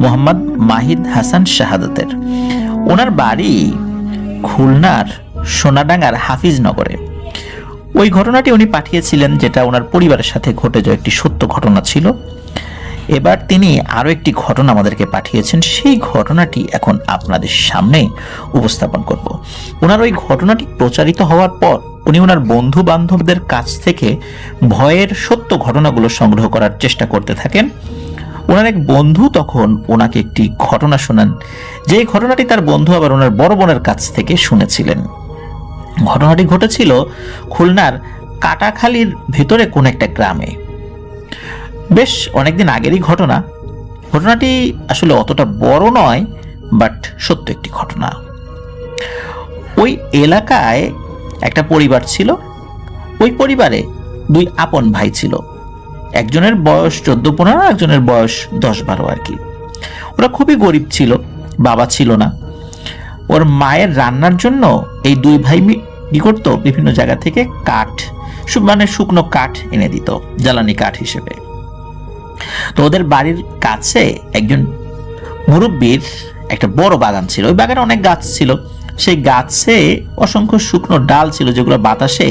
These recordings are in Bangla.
মোহাম্মদ মাহিদ হাসান শাহাদাতের। ওনার বাড়ি খুলনার সোনাডাঙ্গার হাফিজনগরে। ওই ঘটনাটি উনি পাঠিয়েছিলেন, যেটা ওনার পরিবারের সাথে ঘটে যাওয়া একটি সত্য ঘটনা ছিল। এবার তিনি আরো একটি ঘটনা আমাদেরকে পাঠিয়েছেন, সেই ঘটনাটি এখন আপনাদের সামনে উপস্থাপন করব। ওনার ওই ঘটনাটি প্রচারিত হওয়ার পর উনি ওনার বন্ধু বান্ধবদের কাছ থেকে ভয়ের সত্য ঘটনাগুলো সংগ্রহ করার চেষ্টা করতে থাকেন। ওনার এক বন্ধু তখন ওনাকে একটি ঘটনা শোনান, যে ঘটনাটি তার বন্ধু আবার ওনার বড় বোনের কাছ থেকে শুনেছিলেন। ঘটনাটি ঘটেছিল খুলনার কাটাখালীর ভেতরে কোন একটা গ্রামে। বেশ অনেকদিন আগেরই ঘটনা। ঘটনাটি আসলে অতটা বড় নয়, বাট সত্য একটি ঘটনা। ওই এলাকায় একটা পরিবার ছিল। ওই পরিবারে দুই আপন ভাই ছিল। একজনের বয়স 14-15, একজনের বয়স 10-12 আর কি। ওরা খুবই গরিব ছিল, বাবা ছিল না। ওর মায়ের রান্নার জন্য এই দুই ভাই কি করতো, বিভিন্ন জায়গা থেকে কাঠ, মানে শুকনো কাঠ এনে দিত জ্বালানি কাঠ হিসেবে। তো ওদের বাড়ির কাছে একজন মুরব্বীর একটা বড় বাগান ছিল। ওই বাগানে অনেক গাছ ছিল। সেই গাছে অসংখ্য শুকনো ডাল ছিল, যেগুলো বাতাসে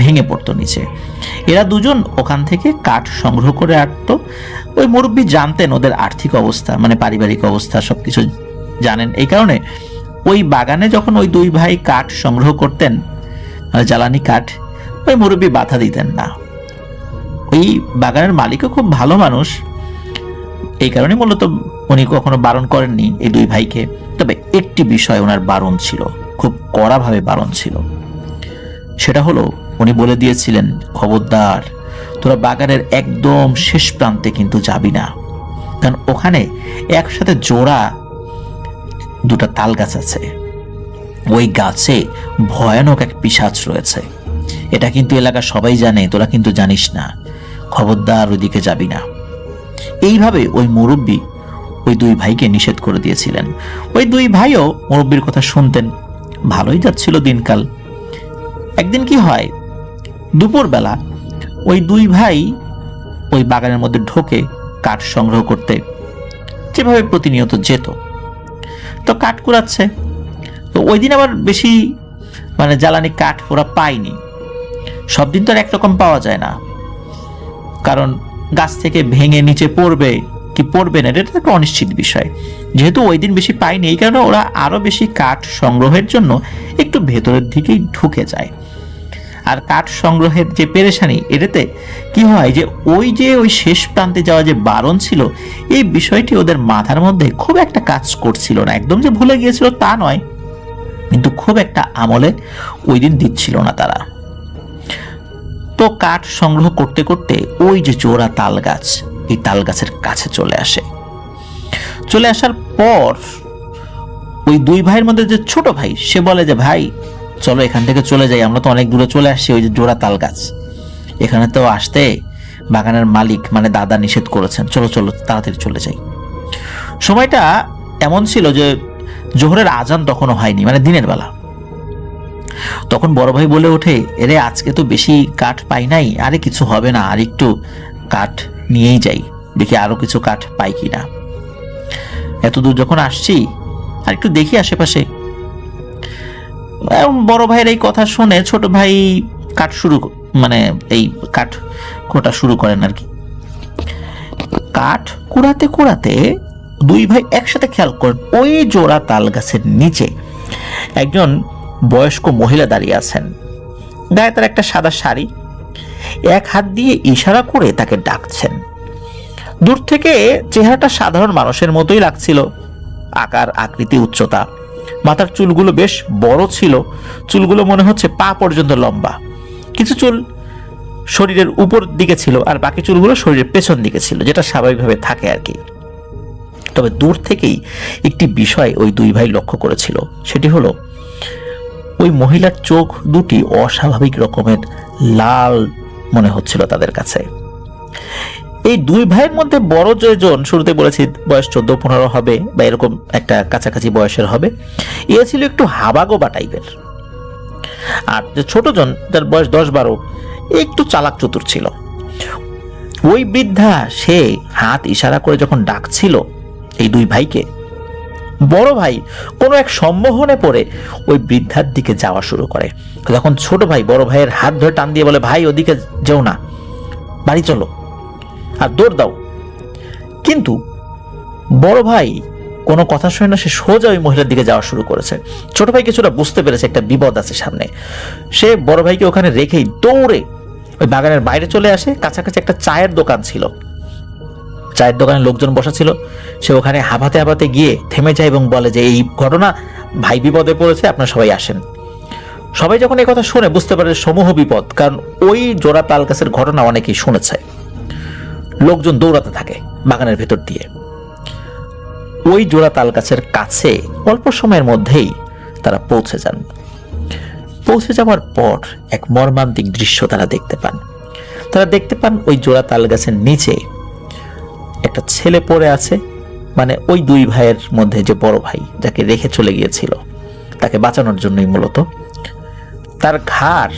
ভেঙে পড়তো নিচে। এরা দুজন ওখান থেকে কাঠ সংগ্রহ করে আনতো। ওই মুরব্বী জানতেন ওদের আর্থিক অবস্থা, মানে পারিবারিক অবস্থা সবকিছু জানেন। এই কারণে ওই বাগানে যখন ওই দুই ভাই কাঠ সংগ্রহ করতেন, জ্বালানি কাঠ, ওই মুরব্বী বাধা দিতেন না। ওই বাগানের মালিকও খুব ভালো মানুষ, এই কারণে মূলত উনি কখনো বারণ করেননি এই দুই ভাইকে। তবে একটি বিষয় ওনার বারণ ছিল, খুব কড়াভাবে বারণ ছিল। সেটা হলো, উনি বলে দিয়েছিলেন, খবরদার তোরা বাগানের একদম শেষ প্রান্তে কিন্তু যাবি না, কারণ ওখানে একসাথে জোড়া দুটা তাল গাছ আছে। ওই গাছে ভয়ানক এক পিশাচ রয়েছে। এটা কিন্তু এলাকা সবাই জানে, তোরা কিন্তু জানিস না। খবরদার ওইদিকে যাবি না। এইভাবে ওই মুরব্বী ওই দুই ভাইকে নিষেধ করে দিয়েছিলেন। ওই দুই ভাইও মুরব্বীর কথা শুনতেন। ভালোই যাচ্ছিল দিনকাল। একদিন কি হয়, দুপুরবেলা ওই দুই ভাই ওই বাগানের মধ্যে ঢোকে কাঠ সংগ্রহ করতে, যেভাবে প্রতিনিয়ত যেত। তো কাঠ কুড়াচ্ছে। তো ওই দিন আবার বেশি মানে জ্বালানি কাঠ ওরা পায়নি। সব দিন তো আর একরকম পাওয়া যায় না, কারণ গাছ থেকে ভেঙে নিচে পড়বে কি পড়বে না, এটা একটা অনিশ্চিত বিষয়। যেহেতু ওই দিন বেশি পায়নি, এই কারণে ওরা আরো বেশি কাঠ সংগ্রহের জন্য একটু ভেতরের দিকেই ঢুকে যায়। আর কাঠ সংগ্রহের যে পেরেশানি, এটাতে কি হয় যে ওই শেষ প্রান্তে যাওয়া যে বারণ ছিল, এই বিষয়টি ওদের মাথার মধ্যে খুব একটা কাজ করছিল না। একদম যে ভুলে গিয়েছিল তা নয়, কিন্তু খুব একটা আমলে ওই দিন দিচ্ছিল না তারা। তো কাঠ সংগ্রহ করতে করতে ওই যে জোড়া তাল গাছ, এই তাল গাছের কাছে চলে আসে। চলে আসার পর ওই দুই ভাইয়ের মধ্যে যে ছোট ভাই, সে বলে যে ভাই চলো এখান থেকে চলে যাই, আমরা তো অনেক দূরে চলে আসছি। ওই যে জোড়া তাল গাছ, এখানে তো আসতে বাগানের মালিক মানে দাদা নিষেধ করেছেন, চলো চলো তাড়াতাড়ি চলে যাই। সময়টা এমন ছিল যে জোহরের আজান তখনও হয়নি, মানে দিনের বেলা। তখন বড় ভাই বলে ওঠে, এরে আজকে তো বেশি কাঠ পাই নাই, আরে কিছু হবে না, আর একটু কাঠ নিয়েই যাই, দেখি আরো কিছু কাঠ পাই কিনা। এত দূর যখন আসছি, আর একটু দেখি আশেপাশে। বড় ভাইয়ের এই কথা শুনে ছোট ভাই কাঠ মানে এই কাঠ কোটা শুরু করেন আর কি। কাঠ কুড়াতে কুড়াতে দুই ভাই একসাথে খেয়াল করেন ওই জোড়া তাল গাছের নিচে একজন বয়স্ক মহিলা দাঁড়িয়ে আছেন। গায়ে তার একটা সাদা শাড়ি, এক হাত দিয়ে ইশারা করে তাকে ডাকছেন। দূর থেকে চেহারাটা সাধারণ মানুষের মতোই লাগছিল, আকার আকৃতি উচ্চতা। মাথার চুলগুলো বেশ বড় ছিল, চুলগুলো মনে হচ্ছে পা পর্যন্ত লম্বা। কিছু চুল শরীরের উপর দিকে ছিল, আর বাকি চুলগুলো শরীরের পেছন দিকে ছিল, যেটা স্বাভাবিকভাবে থাকে আর কি। তবে দূর থেকেই একটি বিষয় ওই দুই ভাই লক্ষ্য করেছিল, সেটি হলো ওই মহিলার চোখ দুটি অস্বাভাবিক রকমের লাল মনে হচ্ছিল তাদের কাছে। এই দুই ভাইয়ের মধ্যে বড় যেজন, শুরুতে বলেছি বয়স 14-15 হবে বা এরকম একটা কাছাকাছি বয়সের হবে, এ ছিল একটু হাবাগোবা টাইপের। আর যে ছোটজন, যার বয়স 10-12, একটু চালাক চতুর ছিল। ওই বৃদ্ধা সে হাত ইশারা করে যখন ডাকছিল, এই দুই ভাইকে। বড় ভাই কোনো এক সম্মোহনে পড়ে ওই বৃদ্ধার দিকে যাওয়া শুরু করে। তখন ছোট ভাই বড় ভাইয়ের হাত ধরে টান দিয়ে বলে, ভাই ওদিকে যেও না, বাড়ি চলো আর দৌড় দাও। কিন্তু বড় ভাই কোনো কথা শুনে না, সে সোজা ওই মহিলার দিকে যাওয়া শুরু করেছে। ছোট ভাই কিছুটা বুঝতে পেরেছে একটা বিপদ আছে সামনে। সে বড় ভাইকে ওখানে রেখেই দৌড়ে ওই বাগানের বাইরে চলে আসে। কাছাকাছি একটা চায়ের দোকান ছিল, চায়ের দোকানে লোকজন বসা ছিল। সে ওখানে হাঁপাতে হাঁপাতে গিয়ে থেমে যায় এবং বলে যে এই ঘটনা, ভাই বিপদে পড়েছে, আপনারা সবাই আসেন। সবাই যখন এই কথা শুনে বুঝতে পারে সমূহ বিপদ, কারণ ওই জোড়া তাল গাছের ঘটনা অনেকেই শুনেছে। লোকজন দৌড়াতে থাকে বাগানের ভেতর দিয়ে। ওই জোড়া তাল গাছের কাছে অল্প সময়ের মধ্যেই তারা পৌঁছে যান। পৌঁছে যাওয়ার পর এক মর্মান্তিক দৃশ্য তারা দেখতে পান। তারা দেখতে পান ওই জোড়া তাল গাছের নিচে একটা ছেলে পড়ে আছে, মানে ওই দুই ভাইয়ের মধ্যে যে বড় ভাই যাকে রেখে চলে গিয়েছিল তাকে বাঁচানোর জন্যই মূলত। তার ঘাড়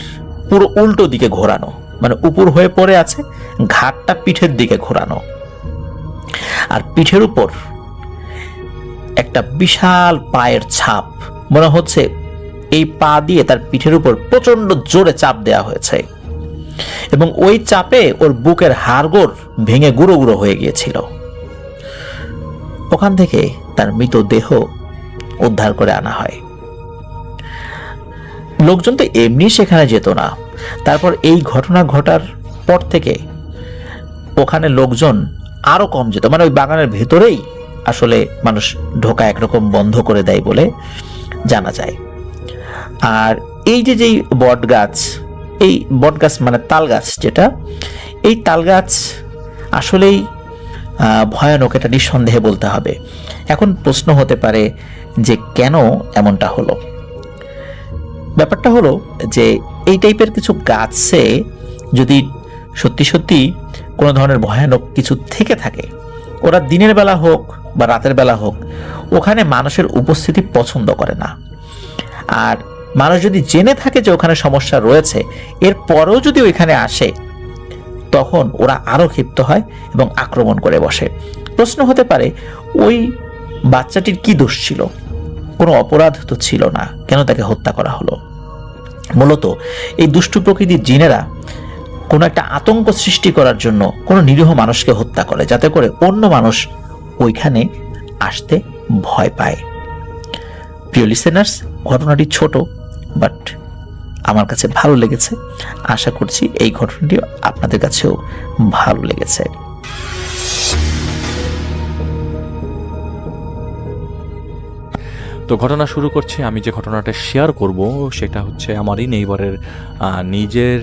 পুরো উল্টো দিকে ঘোরানো, মানে উপর হয়ে পড়ে আছে, ঘাড়টা পিঠের দিকে ঘোরানো, আর পিঠের উপর একটা বিশাল পায়ের ছাপ। মনে হচ্ছে এই পা দিয়ে তার পিঠের উপর প্রচন্ড জোরে চাপ দেওয়া হয়েছে এবং ওই চাপে ওর বুকের হাড়গোড় ভেঙে গুঁড়ো গুঁড়ো হয়ে গিয়েছিল। ওখান থেকে তার মৃতদেহ উদ্ধার করে আনা হয়। লোকজন তো এমনি সেখানে যেত না। তারপর এই ঘটনা ঘটার পর থেকে ওখানে লোকজন আরো কম যেত, মানে ওই বাগানের ভেতরেই আসলে মানুষ ঢোকা একরকম বন্ধ করে দেয় বলে জানা যায়। আর এই যে যেই বট গাছ, এই বট গাছ মানে তাল গাছ, যেটা এই তাল গাছ আসলেই ভয়ানক, এটা নিঃসন্দেহে বলতে হবে। এখন প্রশ্ন হতে পারে যে কেন এমনটা হলো। ব্যাপারটা হলো যে এই টাইপের কিছু গাছে যদি সত্যি সত্যি কোনো ধরনের ভয়ানক কিছু থেকে থাকে, ওরা দিনের বেলা হোক বা রাতের বেলা হোক ওখানে মানুষের উপস্থিতি পছন্দ করে না। আর মানুষ যদি জেনে থাকে যে ওখানে সমস্যা রয়েছে, এর পরেও যদি ওইখানে আসে, তখন ওরা আরো ক্ষিপ্ত হয় এবং আক্রমণ করে বসে। প্রশ্ন হতে পারে ওই বাচ্চাটির কি দোষ ছিল? কোনো অপরাধ তো ছিল না, কেন তাকে হত্যা করা হলো? মূলত এই দুষ্টু প্রকৃতির জিনেরা কোনো একটা আতঙ্ক সৃষ্টি করার জন্য কোনো নিরীহ মানুষকে হত্যা করে, যাতে করে অন্য মানুষ ওইখানে আসতে ভয় পায়। প্রিয় লিসেনার্স, ঘটনাটি ছোট, বাট আমার কাছে ভালো লেগেছে। আশা করছি এই ঘটনাটি আপনাদের কাছেও ভালো লেগেছে। তো ঘটনা শুরু করছি। আমি যে ঘটনাটা শেয়ার করব সেটা হচ্ছে আমারই নেইবারের নিজের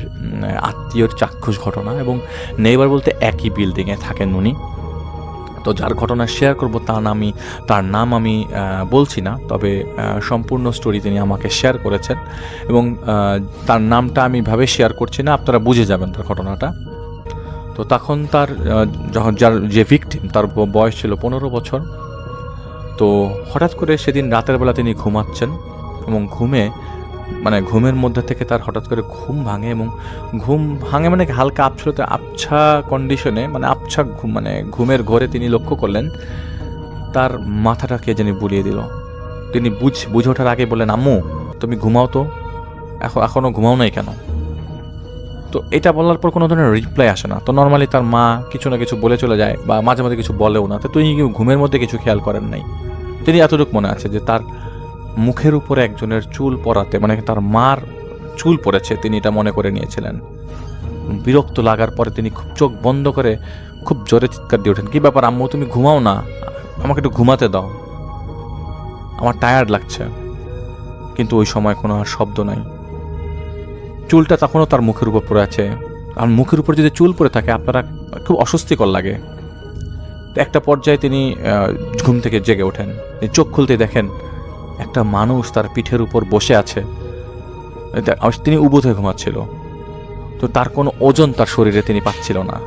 আত্মীয়র চাক্ষুষ ঘটনা, এবং নেইবার বলতে একই বিল্ডিংয়ে থাকেন উনি। তো যার ঘটনা শেয়ার করব তার নাম আমি বলছি না, তবে সম্পূর্ণ স্টোরি তিনি আমাকে শেয়ার করেছেন, এবং তার নামটা আমি ভাবে শেয়ার করছি না, আপনারা বুঝে যাবেন তার ঘটনাটা। তো তখন তার যার যে ভিকটিম, তার বয়স ছিল 15 বছর। তো হঠাৎ করে সেদিন রাতের বেলা তিনি ঘুমাচ্ছেন, এবং ঘুমের মধ্যে থেকে তার হঠাৎ করে ঘুম ভাঙে, এবং ঘুম ভাঙে মানে হালকা আবছা কন্ডিশনে, মানে আবছা ঘুমের ঘরে তিনি লক্ষ্য করলেন তার মাথাটা কে জানি বুলিয়ে দিল। তিনি বুঝে ওঠার আগে বললেন, আম্মু তুমি ঘুমাও তো, এখনো ঘুমাও নাই কেন? তো এটা বলার পর কোনো ধরনের রিপ্লাই আসে না। তো নর্মালি তার মা কিছু না কিছু বলে চলে যায়, বা মাঝে মাঝে কিছু বলেও না। তো তিনি ঘুমের মধ্যে কিছু খেয়াল করেন নাই। তিনি এতটুকু মনে আছে যে তার মুখের উপরে একজনের চুল পড়াতে, মানে তার মার চুল পড়েছে, তিনি এটা মনে করে নিয়েছিলেন। বিরক্ত লাগার পরে তিনি খুব চোখ বন্ধ করে খুব জোরে চিৎকার দিয়ে ওঠেন, কি ব্যাপার আম্মু, তুমি ঘুমাও না, আমাকে একটু ঘুমাতে দাও, আমার টায়ার্ড লাগছে। কিন্তু ওই সময় কোনো আর শব্দ নাই। চুলটা তখনও তার মুখের উপর পড়ে আছে। আর মুখের উপর যদি চুল পড়ে থাকে আপনারা খুব অস্বস্তিকর লাগে। একটা পর্যায়ে তিনি ঘুম থেকে জেগে ওঠেন। চোখ খুলতে দেখেন একটা মানুষ তার পিঠের উপর বসে আছে। তিনি উবুত হয়ে ঘুমাচ্ছিল। তো তার কোনো ওজন তার শরীরে তিনি পাচ্ছিল না,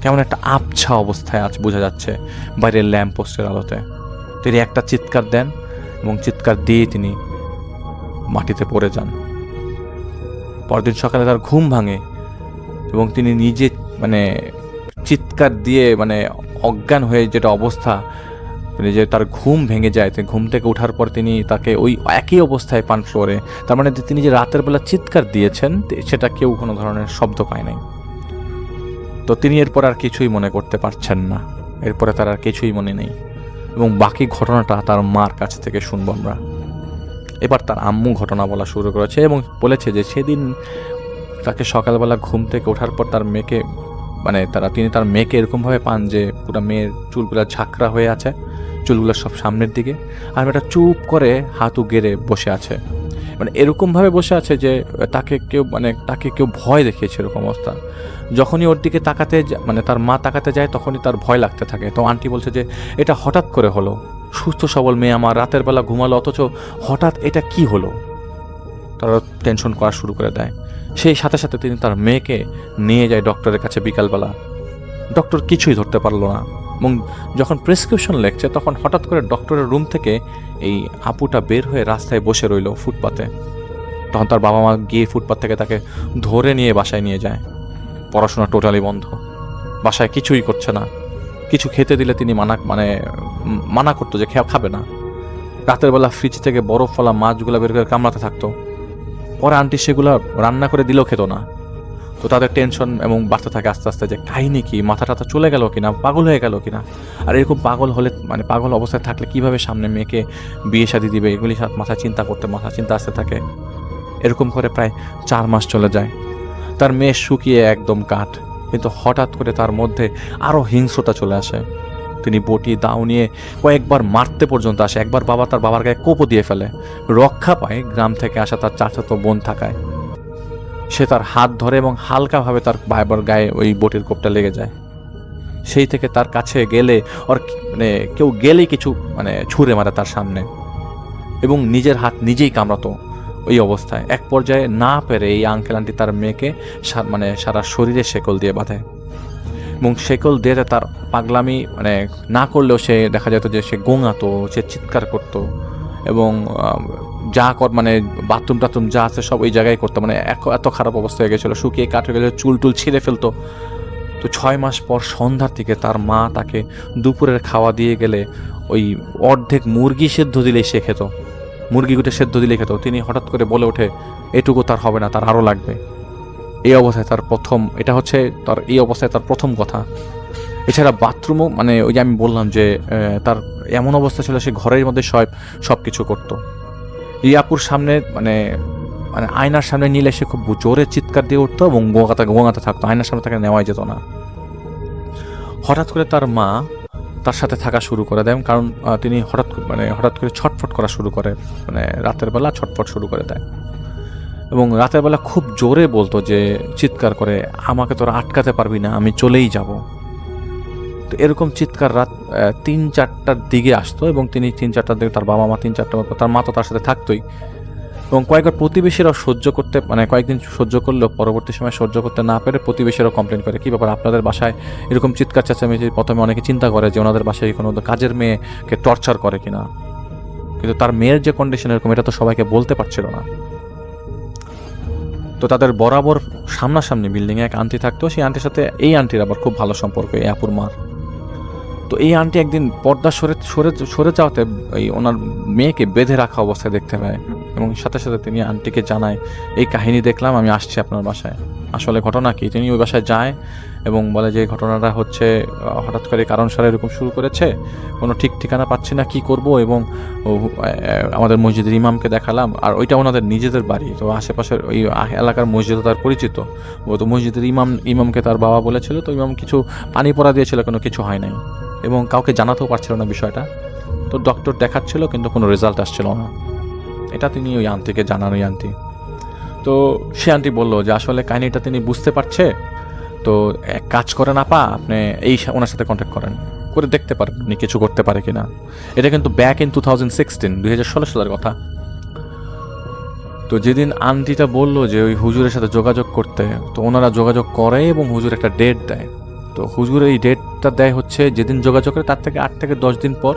কেমন একটা আবছা অবস্থায় আছে বোঝা যাচ্ছে বাইরের ল্যাম্প পোস্টের আলোতে। তিনি একটা চিৎকার দেন, এবং চিৎকার দিয়ে তিনি মাটিতে পড়ে যান। পরদিন সকালে তার ঘুম ভাঙে, এবং তিনি নিজে চিৎকার দিয়ে অজ্ঞান হয়ে যেটা অবস্থা, যে তার ঘুম ভেঙে যায়, ঘুম থেকে ওঠার পর তিনি তাকে ওই একই অবস্থায় পান ফ্লোরে। তার মানে তিনি যে রাতের বেলা চিৎকার দিয়েছেন সেটা কেউ কোনো ধরনের শব্দ পায় নাই। তো তিনি এরপর আর কিছুই মনে করতে পারছেন না, এরপরে তার আর কিছুই মনে নেই। এবং বাকি ঘটনাটা তার মার কাছ থেকে শুনবো আমরা। এবার তার আম্মু ঘটনা বলা শুরু করেছে এবং বলেছে যে সেদিন তাকে সকালবেলা ঘুম থেকে ওঠার পর তার মেয়েকে তিনি তার মেয়েকে এরকমভাবে পান যে পুরো মেয়ের চুলগুলো ঝাঁকড়া হয়ে আছে, চুলগুলো সব সামনের দিকে, আর মেয়েটা চুপ করে হাতু গেড়ে বসে আছে। এরকমভাবে বসে আছে যে তাকে কেউ ভয় দেখিয়েছে, এরকম অবস্থা। যখনই ওর দিকে তার মা তাকাতে যায় তখনই তার ভয় লাগতে থাকে। তো আন্টি বলছে যে এটা হঠাৎ করে হলো, সুস্থ সবল মেয়ে আমার রাতের বেলা ঘুমালো, অথচ হঠাৎ এটা কি হলো। তারা টেনশন করা শুরু করে দেয়। সেই সাথে সাথে তিনি তার মেয়েকে নিয়ে যায় ডক্টরের কাছে বিকালবেলা। ডক্টর কিছুই ধরতে পারলো না এবং যখন প্রেসক্রিপশন লিখছে তখন হঠাৎ করে ডক্টরের রুম থেকে এই আপুটা বের হয়ে রাস্তায় বসে রইল ফুটপাতে। তখন তার বাবা মা গিয়ে ফুটপাত থেকে তাকে ধরে নিয়ে বাসায় নিয়ে যায়। পড়াশোনা টোটালি বন্ধ, বাসায় কিছুই করছে না। কিছু খেতে দিলে তিনি মানা করতো যে খাবে না। রাতের বেলা ফ্রিজ থেকে বরফ ফলা মাছগুলো বের করে কামড়াতে থাকতো। পরে আন্টি সেগুলো রান্না করে দিলেও খেত না। তো তাদের টেনশন এবং বাড়তে থাকে আস্তে আস্তে যে কাহিনী কি, মাথা টাথা চলে গেল কিনা, পাগল হয়ে গেল কিনা। আর এরকম পাগল হলে পাগল অবস্থায় থাকলে কিভাবে সামনে মেয়েকে বিয়ে শাদী দিবে, এগুলি মাথা চিন্তা আসতে থাকে। এরকম করে প্রায় 4 মাস চলে যায়। তার মেয়ে শুকিয়ে একদম কাঠ, কিন্তু হঠাৎ করে তার মধ্যে আরও হিংস্রতা চলে আসে। তিনি বটি দাও নিয়ে কয়েকবার মারতে পর্যন্ত আসে। একবার তার বাবার গায়ে কোপও দিয়ে ফেলে। রক্ষা পায় গ্রাম থেকে আসা তার চাচাতো বোন থাকায়। সে তার হাত ধরে এবং হালকাভাবে তার বাবার গায়ে ওই বটির কোপটা লেগে যায়। সেই থেকে তার কাছে গেলে কেউ গেলেই কিছু ছুঁড়ে মারে তার সামনে এবং নিজের হাত নিজেই কামড়াতো। ওই অবস্থায় এক পর্যায়ে না পেরে এই আঙ্কেল আন্টি তার মেয়েকে সারা শরীরে শেকল দিয়ে বাঁধে এবং শেকল দিয়ে তার পাগলামি না করলেও সে দেখা যেত যে সে গোঙাতো, সে চিৎকার করতো এবং যা বাথরুম টাথরুম যা আছে সব ওই জায়গায় করতো। এত খারাপ অবস্থা হয়ে গেছিলো, শুকিয়ে কাঠ হয়ে গেছিলো, চুল টুল ছিঁড়ে ফেলতো। তো 6 মাস পর সন্ধ্যার দিকে তার মা তাকে দুপুরের খাওয়া দিয়ে গেলে ওই অর্ধেক মুরগি সেদ্ধ দিলেই সে খেত, মুরগিগুটে সেদ্ধ দিলেই খেত। তিনি হঠাৎ করে বলে ওঠে এটুকু তার হবে না, তার আরও লাগবে। এই অবস্থায় এই অবস্থায় তার প্রথম কথা। এছাড়া বাথরুমও ওই যে আমি বললাম যে তার এমন অবস্থা ছিল সে ঘরের মধ্যে সব কিছু করতো। রিয়াপুর সামনে আয়নার সামনে নিলে সে খুব জোরে চিৎকার দিয়ে উঠতো এবং গোঙাতে থাকতো। আয়নার সামনে তাকে নেওয়াই যেত না। হঠাৎ করে তার মা তার সাথে থাকা শুরু করে দেয়, কারণ তিনি হঠাৎ করে ছটফট করা শুরু করে, রাতের বেলা ছটফট শুরু করে দেয় এবং রাতের বেলা খুব জোরে বলতো যে চিৎকার করে, আমাকে তোরা আটকাতে পারবি না, আমি চলেই যাব। তো এরকম চিৎকার রাত 3-4টার দিকে আসতো এবং তিনি 3-4টার দিকে তার বাবা মা 3-4টা, তার মা তো তার সাথে থাকতোই। এবং কয়েকবার প্রতিবেশীরাও সহ্য করতে কয়েকদিন সহ্য করলেও পরবর্তী সময় সহ্য করতে না পেরে প্রতিবেশীরাও কমপ্লেন করে, কী ব্যাপার আপনাদের বাসায় এরকম চিৎকার চেঁচামেচি। প্রথমে অনেকে চিন্তা করে যে ওনাদের বাসায় কোনো কাজের মেয়েকে টর্চার করে কিনা, কিন্তু তার মেয়ের যে কন্ডিশন এরকম এটা তো সবাইকে বলতে পারছিল না। তো তাদের বরাবর সামনাসামনি বিল্ডিংয়ে এক আন্টি থাকতো, সেই আন্টির সাথে এই আন্টির আবার খুব ভালো সম্পর্ক, এই আপুর মার। তো এই আন্টি একদিন পর্দা সরে যাওয়াতে ওনার মেয়েকে বেঁধে রাখা অবস্থায় দেখতে পায় এবং সাথে সাথে তিনি আন্টিকে জানায় এই কাহিনী দেখলাম, আমি আসছি আপনার বাসায়, আসলে ঘটনা কি। তিনি ওই বাসায় যায় এবং বলে যে ঘটনাটা হচ্ছে হঠাৎ করে কারণ সারা এরকম শুরু করেছে, কোনো ঠিক ঠিকানা পাচ্ছি না, কি করব। এবং আমাদের মসজিদের ইমামকে দেখালাম, আর ওইটা ওনাদের নিজেদের বাড়ি, তো আশেপাশের ওই এলাকার মসজিদও তার পরিচিত। তো মসজিদের ইমামকে তার বাবা বলেছিল, তো ইমাম কিছু পানি পড়া দিয়েছিল, কোনো কিছু হয় নাই এবং কাউকে জানাতেও পারছিল না বিষয়টা। তো ডক্টর দেখাচ্ছিল কিন্তু কোনো রেজাল্ট আসছিল না। এটা তিনি ওই আন্টিকে জানান। ওই আন্টি, তো সে আন্টি বললো যে আসলে কাহিনিটা তিনি বুঝতে পারছে, তো এক কাজ করেন আপা, আপনি ওনার সাথে কন্ট্যাক্ট করে দেখতে পারেন উনি কিছু করতে পারে কিনা। এটা কিন্তু ব্যাক ইন 2016 সালের কথা। তো যেদিন আন্টিটা বললো যে ওই হুজুরের সাথে যোগাযোগ করতে, তো ওনারা যোগাযোগ করে এবং হুজুর একটা ডেট দেয়। তো হুজুর এই ডেটটা দেয় হচ্ছে যেদিন যোগাযোগ করে তার থেকে 8 থেকে 10 দিন পর।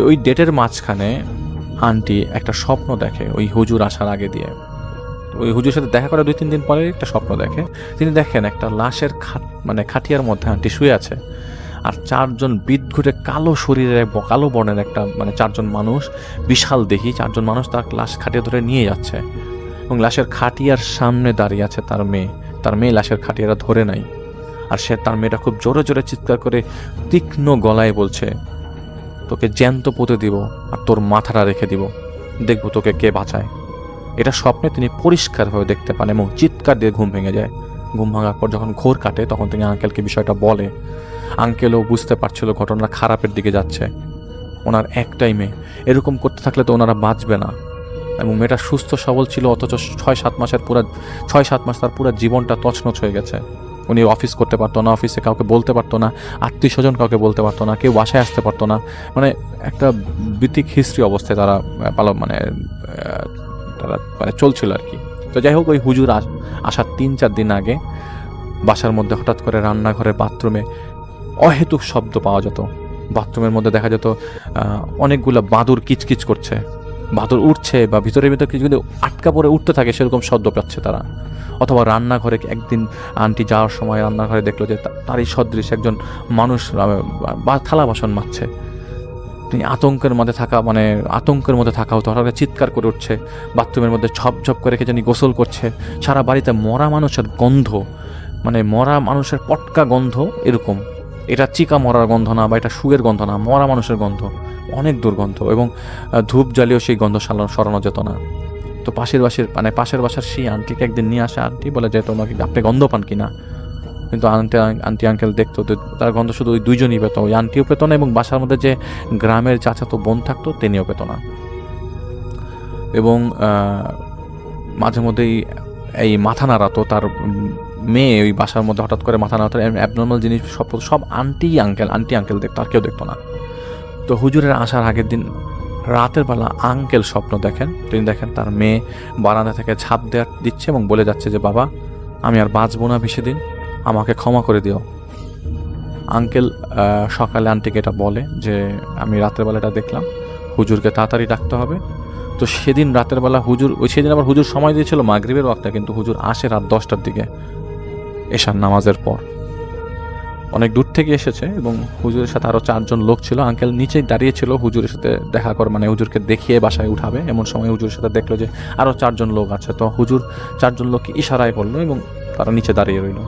ওই ডেটের মাঝখানে আন্টি একটা স্বপ্ন দেখে ওই হুজুর আসার আগে দিয়ে। ওই হুজুরের সাথে দেখা করে 2-3 দিন পরে একটা স্বপ্ন দেখে। তিনি দেখেন একটা লাশের খাটিয়ার মধ্যে আন্টি শুয়ে আছে আর 4জন বিদঘুটে কালো শরীরের কালো বর্ণের একটা মানে 4জন মানুষ, বিশাল দেহি 4জন মানুষ তার লাশ খাটিয়ে ধরে নিয়ে যাচ্ছে, এবং লাশের খাটিয়ার সামনে দাঁড়িয়ে আছে তার মেয়ে লাশের খাটিয়ারা ধরে নাই। আর সে তার মেয়েটা খুব জোরে জোরে চিৎকার করে তীক্ষ্ণ গলায় বলছে, তোকে জ্যান্ত পুঁতে দিব আর তোর মাথাটা রেখে দিব, দেখবো তোকে কে বাঁচায়। এটা স্বপ্নে তিনি পরিষ্কারভাবে দেখতে পান এবং চিৎকার দিয়ে ঘুম ভেঙে যায়। ঘুম ভাঙার পর যখন ঘোর কাটে তখন তিনি আঙ্কেলকে বিষয়টা বলে। আঙ্কেলও বুঝতে পারছিল ঘটনা খারাপের দিকে যাচ্ছে। ওনার একটাই মেয়ে, এরকম করতে থাকলে তো ওনারা বাঁচবে না। এবং মেয়েটা সুস্থ সবল ছিল, অথচ 6-7 মাস তার পুরো জীবনটা তছনছ হয়ে গেছে। উনি অফিস করতে পারতো না, অফিসে কাউকে বলতে পারতো না, আত্মীয় স্বজন কাউকে বলতে পারতো না, কেউ বাসায় আসতে পারতো না। মানে একটা বিতিক হিস্ট্রি অবস্থায় তারা চলছিল আর কি। তো যাই হোক, ওই হুজুর আসার 3-4 দিন আগে বাসার মধ্যে হঠাৎ করে রান্নাঘরে বাথরুমে অহেতুক শব্দ পাওয়া যেত। বাথরুমের মধ্যে দেখা যেত অনেকগুলো বাদুর কিচকিচ করছে, বাদুর উঠছে বা ভিতরে কিছু যদি আটকা পড়ে উঠতে থাকে সেরকম শব্দ পাচ্ছে তারা। অথবা রান্নাঘরে একদিন আন্টি যাওয়ার সময় রান্নাঘরে দেখলো যে তারই সদৃশ একজন মানুষ থালা বাসন মাজছে। তিনি আতঙ্কের মধ্যে থাকা হতো, হঠাৎ চিৎকার করে উঠছে, বাথরুমের মধ্যে ঝপঝপ করে কে জানি গোসল করছে। সারা বাড়িতে মরা মানুষের গন্ধ, মানে মরা মানুষের পটকা গন্ধ এরকম। এটা চিকা মরার গন্ধ না বা এটা শুয়ের গন্ধ না, মরা মানুষের গন্ধ, অনেক দুর্গন্ধ। এবং ধূপ জ্বালিয়েও সেই গন্ধ সরানো যেত না। তো পাশের বাসার সেই আন্টিকে একদিন নিয়ে আসে। আন্টি বলে যে তোমাকে আপনি গন্ধ পান কিনা? কিন্তু আন্টি আঙ্কেল দেখতো তার গন্ধ শুধু ওই 2জনই পেত, ওই আন্টিও পেত না এবং বাসার মধ্যে যে গ্রামের চাচাতো বোন থাকতো তিনিও পেত না। এবং মাঝে মধ্যেই এই মাথা নাড়াতো তার মেয়ে, ওই বাসার মধ্যে হঠাৎ করে মাথা নাড়াতো। অ্যাবনর্মাল জিনিস সব আন্টি আঙ্কেল দেখতো, আর কেউ দেখতো না। তো হুজুরের আসার আগের দিন রাতের বেলা আঙ্কেল স্বপ্ন দেখেন। তিনি দেখেন তার মেয়ে বারান্দা থেকে ঝাঁপ দিচ্ছে এবং বলে যাচ্ছে যে বাবা, আমি আর বাঁচবো না বেশি দিন, আমাকে ক্ষমা করে দিও। আঙ্কেল সকালে আন্টিকে এটা বলে যে আমি রাতের বেলা এটা দেখলাম, হুজুরকে তাড়াতাড়ি ডাকতে হবে। তো সেদিন রাতের বেলা সেদিন আবার হুজুর সময় দিয়েছিল মাগরিবের ওয়াক্তে, কিন্তু হুজুর আসে রাত 10টার দিকে এশার নামাজের পর। অনেক দূর থেকে এসেছে এবং হুজুরের সাথে আরও 4জন লোক ছিল। আঙ্কেল নিচেই দাঁড়িয়ে ছিল হুজুরের সাথে দেখা করে, মানে হুজুরকে দেখিয়ে বাসায় উঠাবে। এমন সময় হুজুরের সাথে দেখলো যে আরও 4জন লোক আছে। তো হুজুর 4জন লোককে ইশারায় করলো এবং তারা নিচে দাঁড়িয়ে রইল।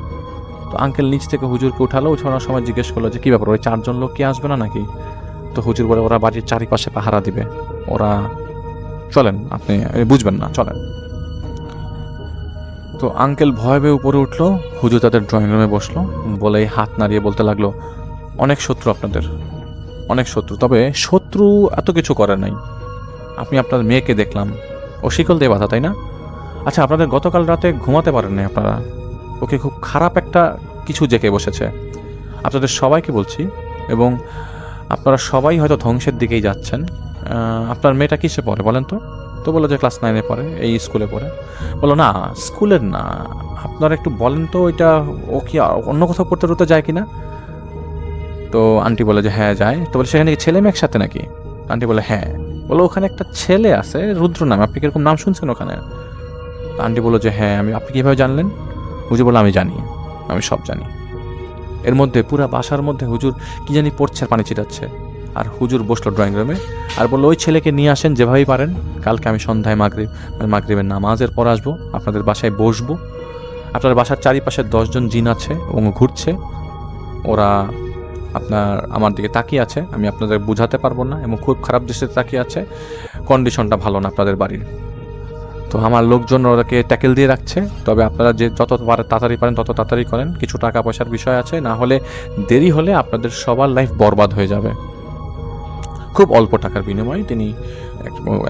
তো আঙ্কেল নিচ থেকে হুজুরকে উঠানোর সময় জিজ্ঞেস করলো যে কী ব্যাপার, ওই 4জন লোক কি আসবে না নাকি? তো হুজুর বলে ওরা বাড়ির চারিপাশে পাহারা দিবে, ওরা চলেন, আপনি বুঝবেন না, চলেন। তো আঙ্কেল ভয় পেয়ে উপরে উঠলো। হুজুর তাদের ড্রয়িং রুমে বসলো, বলে হাত নাড়িয়ে বলতে লাগলো, অনেক শত্রু আপনাদের, অনেক শত্রু, তবে শত্রু এত কিছু করে নাই। আপনি আপনার মেয়েকে দেখলাম, ও শিকল দিয়ে বাঁধা, তাই না? আচ্ছা, আপনাদের গতকাল রাতে ঘুমাতে পারেন নাই আপনারা, ওকে খুব খারাপ একটা কিছু জেঁকে বসেছে। আপনাদের সবাইকে বলছি, এবং আপনারা সবাই হয়তো ধ্বংসের দিকেই যাচ্ছেন। আপনার মেয়েটা কিসে পড়ে বলেন তো? তো বললো যে ক্লাস 9-এ পড়ে, এই স্কুলে পড়ে। বললো না, স্কুলের না, আপনারা একটু বলেন তো ওইটা ও কি অন্য কোথাও পড়তে টড়তে যায় কিনা? তো আন্টি বলে যে হ্যাঁ যায়। তো বলে সেখানে কি ছেলে মেয়ে একসাথে নাকি? আন্টি বলে হ্যাঁ। বলো ওখানে একটা ছেলে আছে রুদ্র নামে, আপনি কিরকম নাম শুনছেন ওখানে? আন্টি বললো যে হ্যাঁ, আপনি কীভাবে জানলেন? হুজুর বললো আমি জানি, আমি সব জানি। এর মধ্যে পুরা বাসার মধ্যে হুজুর কি জানি পড়ছে আর পানি ছিটাচ্ছে। আর হুজুর বসলো ড্রয়িং রুমে আর বললো ওই ছেলেকে নিয়ে আসেন যেভাবেই পারেন, কালকে আমি সন্ধ্যায় মাগরিবের নামাজের পর আসবো, আপনাদের বাসায় বসবো। আপনার বাসার চারিপাশে 10জন জিন আছে এবং ঘুরছে, ওরা আমার দিকে তাকিয়ে আছে, আমি আপনাদের বুঝাতে পারবো না এবং খুব খারাপ দৃষ্টিতে তাকিয়ে আছে, কন্ডিশনটা ভালো না আপনাদের বাড়ির। তো আমার লোকজন ওরাকে ট্যাকেল দিয়ে রাখছে, তবে আপনারা যে যত তাড়াতাড়ি পারেন তত তাড়াতাড়ি করেন, কিছু টাকা পয়সার বিষয় আছে, না হলে দেরি হলে আপনাদের সবার লাইফ বরবাদ হয়ে যাবে। খুব অল্প টাকার বিনিময়ে তিনি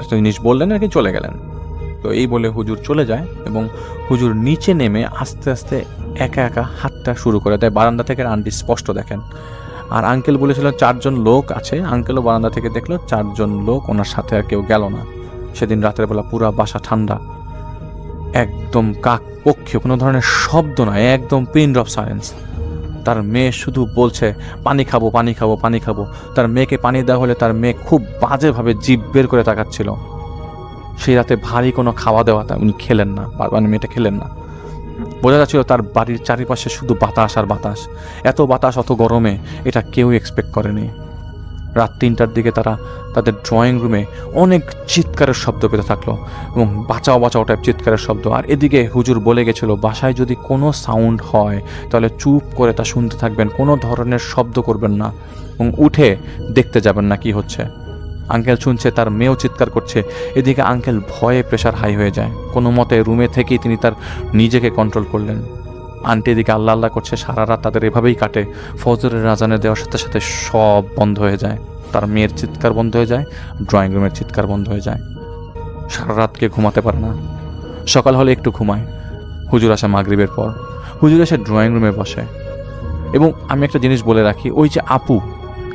একটা জিনিস বললেন আর কি, চলে গেলেন। তো এই বলে হুজুর চলে যায় এবং হুজুর নিচে নেমে আস্তে আস্তে একা একা হাঁটতে শুরু করে দেয়। বারান্দা থেকে আন্টি স্পষ্ট দেখেন। আর আঙ্কেল বলেছিল 4জন লোক আছে, আঙ্কেলও বারান্দা থেকে দেখলো 4জন লোক, ওনার সাথে আর কেউ গেল না। সেদিন রাতের বেলা পুরা বাসা ঠান্ডা, একদম কাক পক্ষী, কোনো ধরনের শব্দ নয়, একদম পিন ড্রপ সাইলেন্স। তার মেয়ে শুধু বলছে পানি খাবো পানি খাবো পানি খাবো। তার মেয়েকে পানি দেওয়া হলে তার মেয়ে খুব বাজেভাবে জিভ বের করে তাকাচ্ছিল। সেই রাতে ভারী কোনো খাওয়া দাওয়া উনি খেলেন না, মেয়েটা খেলেন না। বোঝা যাচ্ছিল তার বাড়ির চারিপাশে শুধু বাতাস আর বাতাস। এত বাতাস অত গরমে এটা কেউ এক্সপেক্ট করেনি। রাত 3টার দিকে তারা তাদের ড্রয়িং রুমে অনেক চিৎকারের শব্দ পেতে থাকলো, এবং বাঁচাও বাঁচাও টাইপ চিৎকারের শব্দ। আর এদিকে হুজুর বলে গেছিল, বাসায় যদি কোনো সাউন্ড হয় তাহলে চুপ করে তা শুনতে থাকবেন, কোনো ধরনের শব্দ করবেন না এবং উঠে দেখতে যাবেন না কি হচ্ছে। আঙ্কেল শুনছে তার মেয়েও চিৎকার করছে, এদিকে আঙ্কেল ভয়ে প্রেশার হাই হয়ে যায়। কোনো মতে রুমে থেকেই তিনি তার নিজেকে কন্ট্রোল করলেন। আন্টি এদিকে আল্লাহ আল্লাহ করছে, সারা রাত তাদের এভাবেই কাটে। ফজরের আজানে দেওয়ার সাথে সাথে সব বন্ধ হয়ে যায়, তার মেয়ের চিৎকার বন্ধ হয়ে যায়, ড্রয়িং রুমের চিৎকার বন্ধ হয়ে যায়। সারা রাতকে ঘুমাতে পারে না। সকাল হলে একটু ঘুমায়। হুজুর আসে মাগরিবের পর, হুজুর এসে ড্রয়িং রুমে বসে। এবং আমি একটা জিনিস বলে রাখি,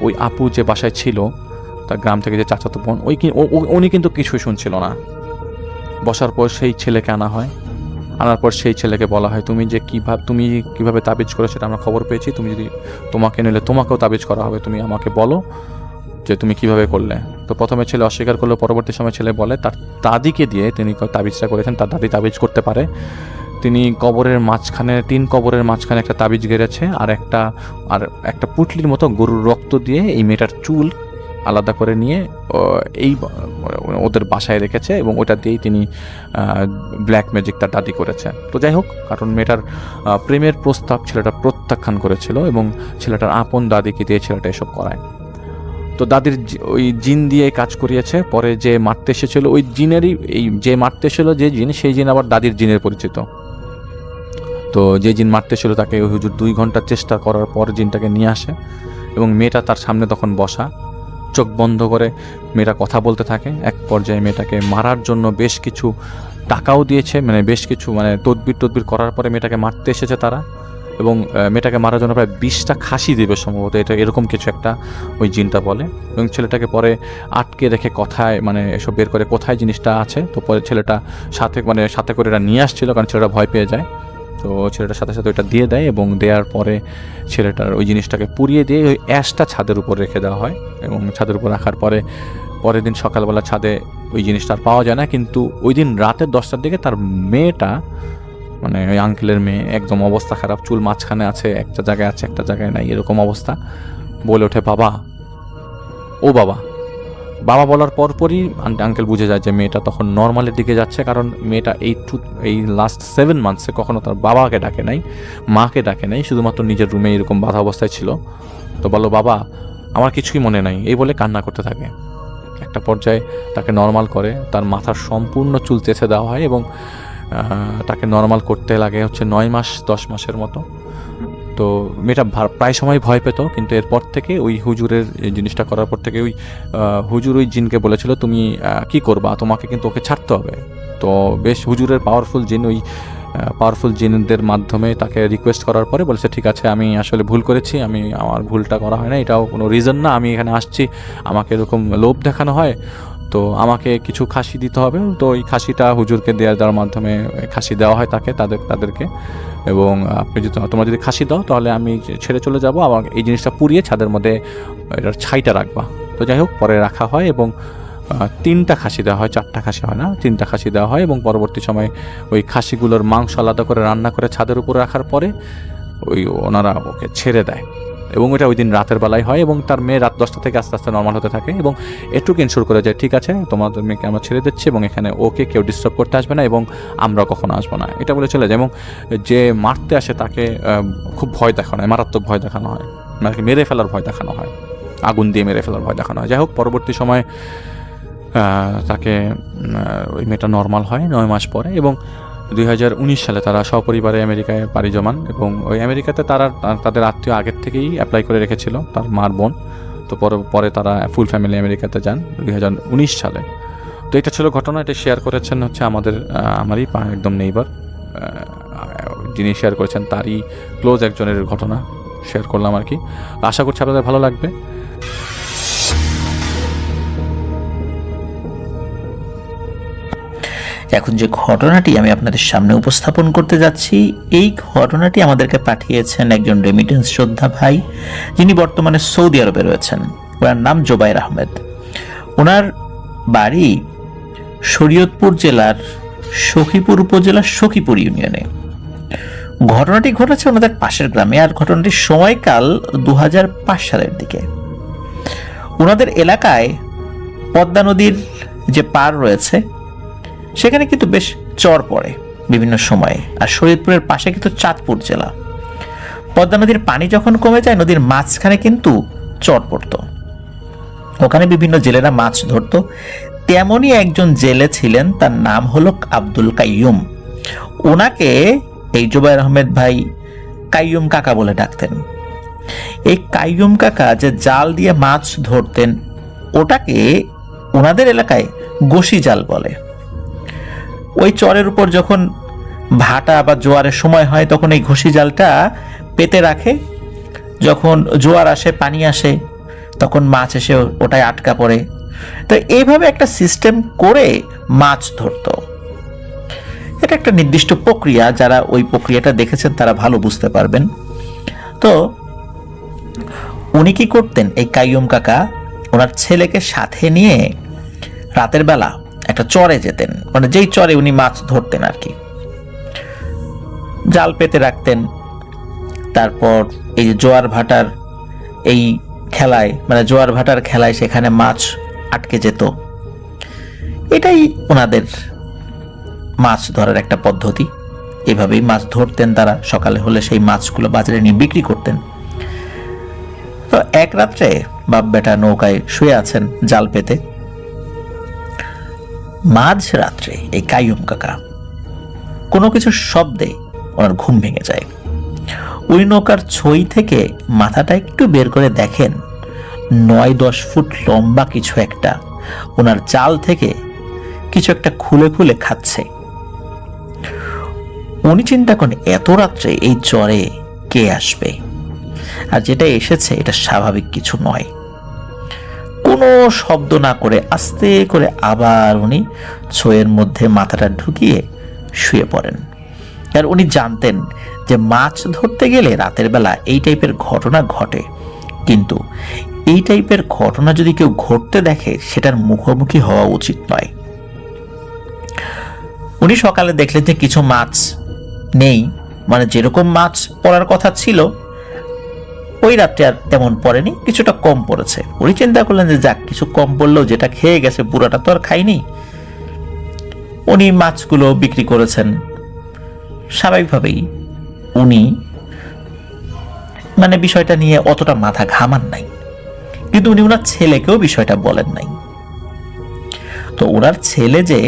ওই আপু যে বাসায় ছিল, তার গ্রাম থেকে যে চাচাতো বোন, উনি কিন্তু কিছুই শুনছিল না। বসার পর সেই ছেলেকে আনা হয়, আনার পর সেই ছেলেকে বলা হয়, তুমি কিভাবে তাবিজ করে সেটা আমরা খবর পেয়েছি, তোমাকে নিলে তোমাকেও তাবিজ করা হবে, তুমি আমাকে বলো যে তুমি কিভাবে করলে। তো প্রথমে ছেলে অস্বীকার করলো, পরবর্তী সময় ছেলে বলে তার দাদিকে দিয়ে তিনি তাবিজটা করেছেন, তার দাদি তাবিজ করতে পারে। তিনি তিন কবরের মাঝখানে একটা তাবিজ গেড়েছে, আর একটা পুটলির মতো গরুর রক্ত দিয়ে এই মেয়েটার চুল আলাদা করে নিয়ে ওদের বাসায় রেখেছে, এবং ওটা দিয়েই তিনি ব্ল্যাক ম্যাজিক তার দাদি করেছে। তো যাই হোক, কারণ মেয়েটার প্রেমের প্রস্তাব ছেলেটা প্রত্যাখ্যান করেছিল, এবং ছেলেটার আপন দাদিকে দিয়ে ছেলেটা এসব করায়। তো দাদির ওই জিন দিয়ে কাজ করিয়েছে। পরে যে মারতে এসেছিল ওই জিনেরই, যে মারতে এসেছিল যে জিন, সেই জিন আবার দাদির জিনের পরিচিত। তো যে জিন মারতে এসেছিল তাকে হুজুর 2 ঘন্টা চেষ্টা করার পর জিনটাকে নিয়ে আসে, এবং মেয়েটা তার সামনে তখন বসা, চোখ বন্ধ করে মেয়েটা কথা বলতে থাকে। এক পর্যায়ে মেয়েটাকে মারার জন্য বেশ কিছু টাকাও দিয়েছে, বেশ কিছু তদবির করার পরে মেয়েটাকে মারতে এসেছে তারা, এবং মেয়েটাকে মারার জন্য প্রায় 20টা খাসি দেবে সম্ভবত, এটা এরকম কিছু একটা ওই জিনটা বলে। এবং ছেলেটাকে পরে আটকে রেখে কথায় এসব বের করে কোথায় জিনিসটা আছে। তো পরে ছেলেটা সাথে করে এটা নিয়ে আসছিল, কারণ ছেলেটা ভয় পেয়ে যায়। তো ছেলেটার সাথে সাথে ওইটা দিয়ে দেয়, এবং দেওয়ার পরে ছেলেটার ওই জিনিসটাকে পুড়িয়ে দিয়ে ওই অ্যাশটা ছাদের উপর রেখে দেওয়া হয়। এবং ছাদের উপর রাখার পরের দিন সকালবেলা ছাদে ওই জিনিসটা আর পাওয়া যায় না। কিন্তু ওই দিন রাতের 10টার দিকে তার মেয়েটা, ওই আঙ্কেলের মেয়ে, একদম অবস্থা খারাপ, চুল মাঝখানে আছে, একটা জায়গায় আছে একটা জায়গায় নাই, এরকম অবস্থা, বলে ওঠে বাবা, ও বাবা। বাবা বলার পরপরই আঙ্কেল বুঝে যায় যে মেয়েটা তখন নর্মালের দিকে যাচ্ছে, কারণ মেয়েটা এই লাস্ট 7 মান্থসে কখনো তার বাবাকে ডাকে নাই, মাকে ডাকে নাই, শুধুমাত্র নিজের রুমে এরকম বাধা অবস্থায় ছিল। তো বললো বাবা আমার কিছুই মনে নাই, এই বলে কান্না করতে থাকে। একটা পর্যায়ে তাকে নর্মাল করে, তার মাথার সম্পূর্ণ চুল চেঁচে দেওয়া হয়, এবং তাকে নর্মাল করতে লাগে 9 মাস 10 মাসের মতো। তো মেয়েটা প্রায় সময় ভয় পেত, কিন্তু এরপর থেকে ওই হুজুরের এই জিনিসটা করার পর থেকে হুজুর ওই জিনকে বলেছিল তুমি কি করবা, তোমাকে কিন্তু ওকে ছাড়তে হবে। তো বেশ হুজুরের পাওয়ারফুল জিনদের মাধ্যমে তাকে রিকোয়েস্ট করার পরে বলেছে ঠিক আছে, আমি আসলে ভুল করেছি, আমার ভুলটা করা হয় না, এটাও কোনো রিজন না, আমি এখানে আসছি, আমাকে এরকম লোভ দেখানো হয়, তো আমাকে কিছু খাসি দিতে হবে। তো ওই খাসিটা হুজুরকে দেওয়ার মাধ্যমে খাসি দেওয়া হয় তাদেরকে, এবং তোমরা যদি খাসি দাও তাহলে আমি ছেড়ে চলে যাব, আমার এই জিনিসটা পুড়িয়ে ছাদের মধ্যে এটার ছাইটা রাখবা। তো যাই হোক, পরে রাখা হয়, এবং 3টা খাসি দেওয়া হয়, 4টা খাসি হয় না, 3টা খাসি দেওয়া হয়। এবং পরবর্তী সময় ওই খাসিগুলোর মাংস আলাদা করে রান্না করে ছাদের উপরে রাখার পরে ওনারা ওকে ছেড়ে দেয়, এবং এটা ওই দিন রাতের বেলায় হয়। এবং তার মেয়ে রাত 10টা থেকে আস্তে আস্তে নর্মাল হতে থাকে, এবং এটুকু ইনশোর করে যায় ঠিক আছে তোমাদের মেয়েকে আমরা ছেড়ে দিচ্ছি, এবং এখানে ওকে কেউ ডিস্টার্ব করতে আসবে না, এবং আমরা কখনো আসবো না, এটা বলে চলে যায়। এবং যে মারতে আসে তাকে খুব ভয় দেখানো হয়, মারাত্মক ভয় দেখানো হয়, মেরে ফেলার ভয় দেখানো হয়, আগুন দিয়ে মেরে ফেলার ভয় দেখানো হয়। যাই হোক, পরবর্তী সময় তাকে ওই মেয়েটা নর্মাল হয় 9 মাস পরে, এবং 2019 সালে তারা সপরিবারে আমেরিকায় পাড়ি জমান। এবং ওই আমেরিকাতে তাদের আত্মীয় আগের থেকেই অ্যাপ্লাই করে রেখেছিল, তার মার বোন। তো পরে তারা ফুল ফ্যামিলি আমেরিকাতে যান 2019 সালে। তো এটা ছিল ঘটনা, এটা শেয়ার করেছেন আমারই একদম নেইবার, যিনি শেয়ার করেছেন তারই ক্লোজ একজনের ঘটনা শেয়ার করলাম আর কি। আশা করছি আপনাদের ভালো লাগবে। এখন যে ঘটনাটি আমি আপনাদের সামনে উপস্থাপন করতে যাচ্ছি, এই ঘটনাটি আমাদেরকে পাঠিয়েছেন একজন রেমিটেন্স যোদ্ধা ভাই, যিনি বর্তমানে সৌদি আরবে রয়েছেন। ওনার নাম জোবাইর আহমেদ। ওনার বাড়ি শরীয়তপুর জেলার সখীপুর উপজেলার সখীপুর ইউনিয়নে। ঘটনাটি ঘটেছে ওনাদের পাশের গ্রামে, আর ঘটনাটির সময়কাল 2005 সালের দিকে। ওনাদের এলাকায় পদ্মা নদীর যে পার রয়েছে সেখানে কিন্তু বেশ চর পড়ে বিভিন্ন সময়ে, আর শরীয়তপুরের পাশে কিন্তু চাঁদপুর জেলা। পদ্মা নদীর পানি যখন কমে যায় নদীর মাঝখানে কিন্তু চর পড়তো, ওখানে বিভিন্ন জেলেরা মাছ ধরতো। তেমনই একজন জেলে ছিলেন, তার নাম হলো আব্দুল কাইয়ুম। ওনাকে এই জুবায়ের আহমেদ ভাই কাইয়ুম কাকা বলে ডাকতেন। এই কাইয়ুম কাকা যে জাল দিয়ে মাছ ধরতেন ওটাকে ওনাদের এলাকায় গোশি জাল বলে। ওই চরের উপর যখন ভাটা বা জোয়ারের সময় হয় তখন এই ঘষি জালটা পেতে রাখে, যখন জোয়ার আসে পানি আসে তখন মাছ এসে ওটায় আটকা পড়ে। তো এইভাবে একটা সিস্টেম করে মাছ ধরতো। এটা একটা নির্দিষ্ট প্রক্রিয়া, যারা ওই প্রক্রিয়াটা দেখেছেন তারা ভালো বুঝতে পারবেন। তো উনি কি করতেন, এই কাইয়ুম কাকা ওনার ছেলেকে সাথে নিয়ে রাতের বেলা একটা চরে যেতেন, মানে যেই চরে উনি মাছ ধরতেন আর কি। জাল পেতে রাখতেন, তারপর এই যে জোয়ার ভাটার এই খেলায়, মানে জোয়ার ভাটার খেলায় সেখানে মাছ আটকে যেত। এটাই ওনাদের মাছ ধরার একটা পদ্ধতি। এভাবেই মাছ ধরতেন তারা। সকালে হলে সেই মাছগুলো বাজারে নিয়ে বিক্রি করতেন। তো এক রাত্রে বাপ বেটা নৌকায় শুয়ে আছেন জাল পেতে। মাঝ রাত্রে এই কাইয়ুম কাকা কোনো কিছু শব্দে ওনার ঘুম ভেঙে যায়। ওই নৌকার ছই থেকে মাথাটা একটু বের করে দেখেন 9-10 ফুট লম্বা কিছু একটা ওনার জাল থেকে কিছু একটা খুলে খুলে খাচ্ছে। উনি চিন্তা করেন এত রাত্রে এই চরে কে আসবে, আর যেটা এসেছে এটা স্বাভাবিক কিছু নয়। কোনো শব্দ না করে আস্তে করে আবার উনি ছইয়ের মধ্যে মাথাটা ঢুকিয়ে শুয়ে পড়েন। আর উনি জানতেন যে মাছ ধরতে গেলে রাতের বেলা এই টাইপের ঘটনা ঘটে, কিন্তু এই টাইপের ঘটনা যদি কেউ ঘটতে দেখে সেটার মুখোমুখি হওয়া উচিত নয়। উনি সকালে দেখলেন যে কিছু মাছ নেই, মানে যেরকম মাছ পড়ার কথা ছিল ওই রাত্রে আর তেমন পড়েনি, কিছুটা কম পড়েছে। উনি চিন্তা করলেন যে যাক, কিছু কম পড়লেও যেটা খেয়ে গেছে পুরাটা তো আর খাইনি। উনি মাছগুলো বিক্রি করেছেন। স্বাভাবিকভাবেই উনি মানে বিষয়টা নিয়ে অতটা মাথা ঘামান নাই, কিন্তু উনি ওনার ছেলেকেও বিষয়টা বলেন নাই। তো ওনার ছেলে যে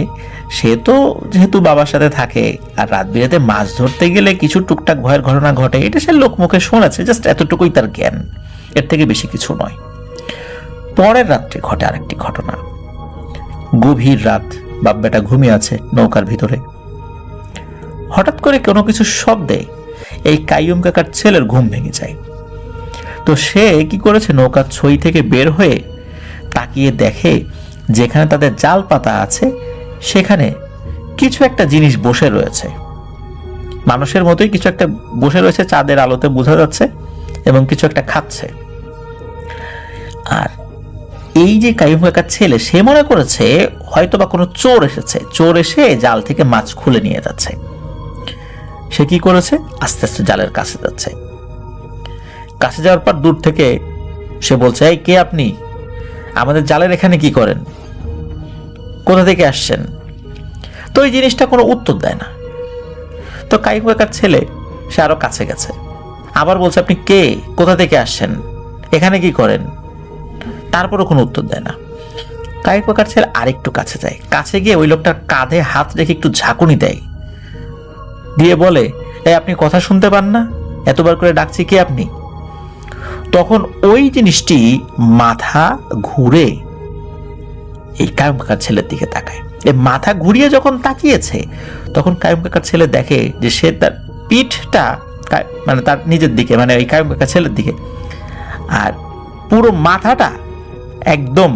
সে তো যেহেতু বাবার সাথে থাকে, আর রাত বিরাতে মাছ ধরতে গেলে কিছু টুকটাক ভয়ের ঘটনা ঘটে, এটা সে লোকমুখে শুনেছে, জাস্ট এতটুকুই তার জ্ঞান, এর থেকে বেশি কিছু নয়। পরের রাত্রে ঘটে আরেকটি ঘটনা। গভীর রাত, বাপ বেটা ঘুমিয়ে আছে নৌকার ভিতরে। হঠাৎ করে কোনো কিছু শব্দে এই কাইয়ুম কাকার ছেলের ঘুম ভেঙে যায়। তো সে কি করেছে, নৌকার ছই থেকে বের হয়ে তাকিয়ে দেখে যেখানে তাদের জাল পাতা আছে সেখানে কিছু একটা জিনিস বসে রয়েছে, মানুষের মতোই কিছু একটা বসে রয়েছে, চাঁদের আলোতে বোঝা যাচ্ছে, এবং কিছু একটা খাচ্ছে। আর এই যে কাইয়ুম কাকার ছেলে সে মনে করেছে হয়তোবা কোনো চোর এসেছে, চোর এসে জাল থেকে মাছ খুলে নিয়ে যাচ্ছে। সে কি করেছে, আস্তে আস্তে জালের কাছে যাচ্ছে। কাছে যাওয়ার পর দূর থেকে সে বলছে, এই কে আপনি, আমাদের জালের এখানে কি করেন, কোথা থেকে আসছেন? তো এই জিনিসটা কোনো উত্তর দেয় না। তো কাইয়ুম কাকার ছেলে সে আরো কাছে গেছে, আবার বলছে, আপনি কে, কোথা থেকে আসছেন, এখানে কি করেন? তারপরও কোনো উত্তর দেয় না। কাইয়ুম কাকার ছেলে আরেকটু কাছে যায়, কাছে গিয়ে ওই লোকটার কাঁধে হাত রেখে একটু ঝাঁকুনি দেয়, দিয়ে বলে, এই আপনি কথা শুনতে পান না, এতবার করে ডাকছি, কে আপনি? তখন ওই জিনিসটি মাথা ঘুরে এই কাইয়ুম কাকার ছেলের দিকে তাকায়। এই মাথা ঘুরিয়ে যখন তাকিয়েছে তখন কাইয়ুম কাকার ছেলে দেখে যে সে তার পিঠটা মানে তার নিজের দিকে, মানে এই কাইয়ুম কাকার ছেলের দিকে, আর পুরো মাথাটা একদম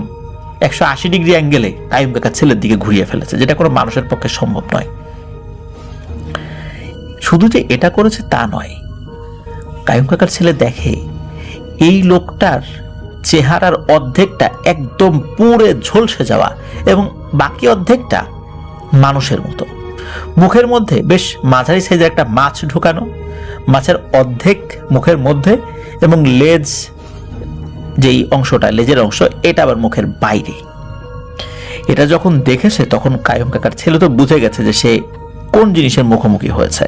180 ডিগ্রি অ্যাঙ্গেলে কাইয়ুম কাকার ছেলের দিকে ঘুরিয়ে ফেলেছে, যেটা কোনো মানুষের পক্ষে সম্ভব নয়। শুধু যে এটা করেছে তা নয়, কাইয়ুম কাকার ছেলে দেখে এই লোকটার চেহারার অর্ধেকটা একদম পুড়ে ঝলসে যাওয়া এবং বাকি অর্ধেকটা মানুষের মতো। মুখের মধ্যে বেশ মাঝারি সাইজের একটা মাছ ঢোকানো, মাছের অর্ধেক মুখের মধ্যে এবং লেজ, যেই অংশটা লেজের অংশ, এটা আবার মুখের বাইরে। এটা যখন দেখেছে তখন কাইয়ুম কাকার ছেলে তো বুঝে গেছে যে সে কোন জিনিসের মুখোমুখি হয়েছে।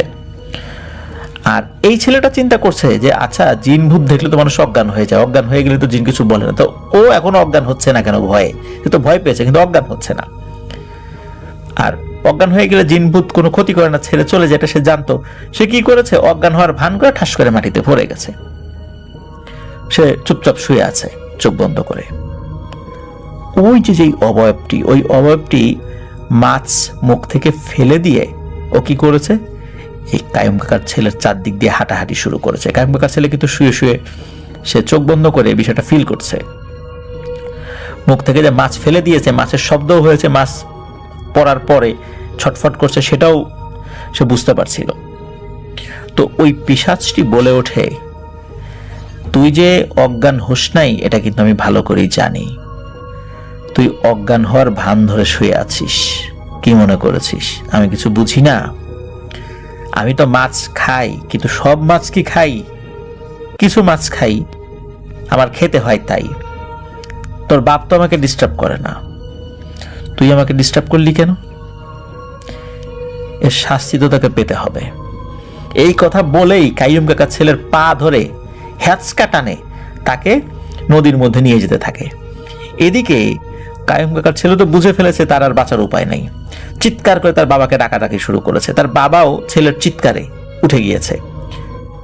আর এই ছেলেটা চিন্তা করছে যে আচ্ছা, জিন ভূত দেখলে তো মানুষ অজ্ঞান হয়ে যায়, অজ্ঞান হয়ে গেলে তো জিন কিছু বলে না, তো ও এখনো অজ্ঞান হচ্ছে না কেন? ভয়ে, সে তো ভয় পেয়েছে কিন্তু অজ্ঞান হচ্ছে না। আর অজ্ঞান হয়ে গেলে জিন ভূত কোনো ক্ষতি করে না, ছেড়ে চলে, যেটা সে জানতো। সে কি করেছে, অজ্ঞান হওয়ার ভান করে ঠাস করে মাটিতে পড়ে গেছে। সে চুপচাপ শুয়ে আছে চোখ বন্ধ করে। ওই যেই অবয়বটি, ওই অবয়বটি মাছ মুখ থেকে ফেলে দিয়ে ও কি করেছে, এই কাইয়ুম কাকার ছেলের চারদিক দিয়ে হাঁটাহাঁটি শুরু করেছে। কাইয়ুম কাকার ছেলে কিন্তু শুয়ে শুয়ে সে চোখ বন্ধ করে বিষয়টা ফিল করছে। মুখ থেকে যে মাছ ফেলে দিয়েছে, মাছের শব্দও হয়েছে, মাছ পড়ার পরে ছটফট করছে, সেটাও সে বুঝতে পারছিল। তো ওই পিশাচটি বলে ওঠে, তুই যে অজ্ঞান হোস নাই এটা কিন্তু আমি ভালো করেই জানি। তুই অজ্ঞান হওয়ার ভান ধরে শুয়ে আছিস, কি মনে করেছিস আমি কিছু বুঝি না? আমি তো মাছ খাই, কিন্তু সব মাছ কি খাই? কিছু মাছ খাই, আমার খেতে হয় তাই। তোর বাপ তো আমাকে ডিস্টার্ব করে না, তুই আমাকে ডিস্টার্ব করলি কেন? এর শাস্তি তো তাকে পেতে হবে। এই কথা বলেই কাইয়ুম কাকার ছেলের পা ধরে হ্যাঁচকা টানে তাকে নদীর মধ্যে নিয়ে যেতে থাকে। এদিকে কাইয়ুম কাকার ছেলে তো বুঝে ফেলেছে তার আর বাঁচার উপায় নেই। চিৎকার করে তার বাবাকে ডাকাডাকি শুরু করেছে। তার বাবাও ছেলের চিৎকারে উঠে গিয়েছে।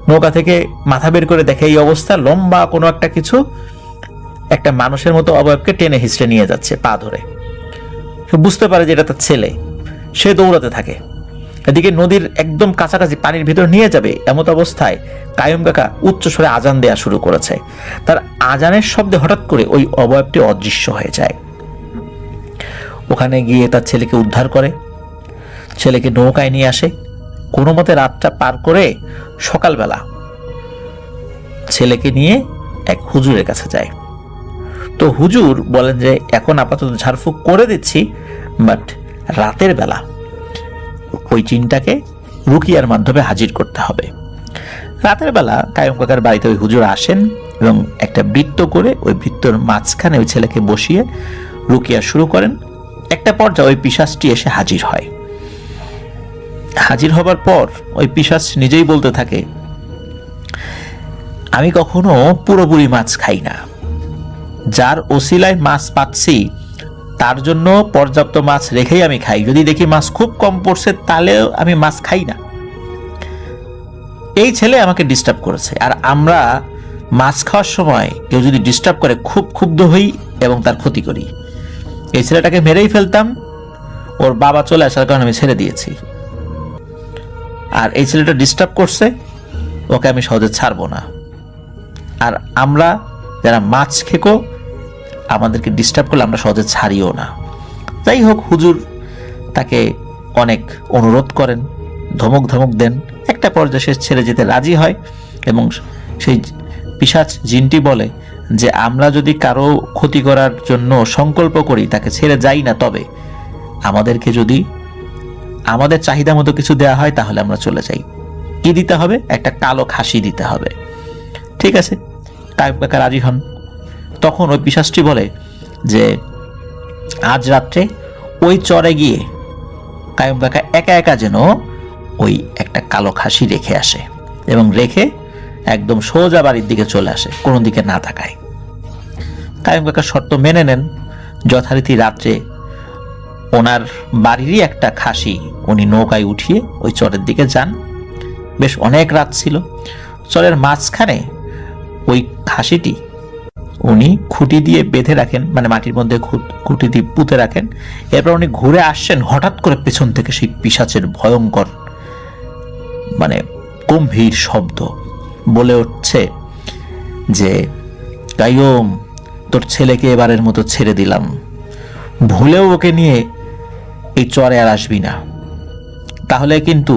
নৌকা থেকে মাথা বের করে দেখে এই অবস্থা, লম্বা কোনো একটা কিছু একটা মানুষের মতো অবয়বকে টেনে হিঁচড়ে নিয়ে যাচ্ছে পা ধরে। সে বুঝতে পারে যে এটা তার ছেলে। সে দৌড়াতে থাকে। এদিকে নদীর একদম কাছাকাছি পানির ভিতর নিয়ে যাবে এমত অবস্থায় কাইয়ুম কাকা উচ্চ স্বরে আজান দেয়া শুরু করেছে। তার আজানের শব্দে হঠাৎ করে ওই অবয়বটি অদৃশ্য হয়ে যায়। ওখানে গিয়ে তার ছেলেকে উদ্ধার করে, ছেলেকে নৌকায় নিয়ে আসে। কোনো মতে রাতটা পার করে সকালবেলা ছেলেকে নিয়ে এক হুজুরের কাছে যায়। তো হুজুর বলেন যে এখন আপাতত ঝাড়ফুঁক করে দিচ্ছি, বাট রাতের বেলা ওই জিনটাকে রুকিয়ার মাধ্যমে হাজির করতে হবে। রাতের বেলা কাইয়ুম কাকার বাড়িতে ওই হুজুর আসেন এবং একটা বৃত্ত করে ওই বৃত্তর মাঝখানে ওই ছেলেকে বসিয়ে রুকিয়া শুরু করেন। একটা পর্যায়ে ওই পিশাচটি এসে হাজির হয়। হাজির হবার পর ওই পিশাচ নিজেই বলতে থাকে, আমি কখনো পুরোপুরি মাছ খাই না, যার ওসিলায় মাছ পাচ্ছি তার জন্য পর্যাপ্ত মাছ রেখেই আমি খাই। যদি দেখি মাছ খুব কম পড়ছে তাহলেও আমি মাছ খাই না। এই ছেলে আমাকে ডিস্টার্ব করেছে, আর আমরা মাছ খাওয়ার সময় কেউ যদি ডিস্টার্ব করে খুব ক্ষুব্ধ হই এবং তার ক্ষতি করি। এই ছেলেটাকে মেরেই ফেলতাম, ওর বাবা চলে আসার কারণে আমি ছেড়ে দিয়েছি। আর এই ছেলেটা ডিস্টার্ব করছে, ওকে আমি সহজে ছাড়বো না। আর আমরা যারা মাছ খেকো, আমাদেরকে ডিস্টার্ব করলে আমরা সহজে ছাড়িও না। যাই হোক, হুজুর তাকে অনেক অনুরোধ করেন, ধমক ধমক দেন। একটা পর্যায়ে সে ছেড়ে যেতে রাজি হয় এবং সেই পিশাচ জিনটি বলে যে আমরা যদি কারো ক্ষতি করার জন্য সংকল্প করি, তাকে ছেড়ে যাই না, তবে আমাদেরকে যদি আমাদের চাহিদা মতো কিছু দেয়া হয় তাহলে আমরা চলে যাই। কি দিতে হবে? একটা কালো খাসি দিতে হবে। ঠিক আছে, কাইয়ুম কাকা রাজি হন। তখন ওই পিশাচটি বলে যে আজ রাত্রে ওই চরে গিয়ে কাইয়ুম কাকা একা একা যেন ওই একটা কালো খাসি রেখে আসে এবং রেখে একদম সোজা বাড়ির দিকে চলে আসে, কোনো দিকে না তাকায়। কাইয়ুম কাকা শর্ত মেনে নেন। যথারীতি রাত্রে ওনার বাড়িরই একটা খাসি উনি নৌকায় উঠিয়ে ওই চরের দিকে যান। বেশ অনেক রাত ছিল। চরের মাঝখানে ওই খাসিটি উনি খুঁটি দিয়ে বেঁধে রাখেন, মানে মাটির মধ্যে খুঁটি দিয়ে পুঁতে রাখেন। এরপর উনি ঘুরে আসছেন, হঠাৎ করে পেছন থেকে সেই পিশাচের ভয়ঙ্কর মানে গম্ভীর শব্দ বলে উঠছে যে কাইয়ুম, তোর ছেলেকে এবারের মতো ছেড়ে দিলাম, ভুলেও ওকে নিয়ে এই চরে আর আসবি না, তাহলে কিন্তু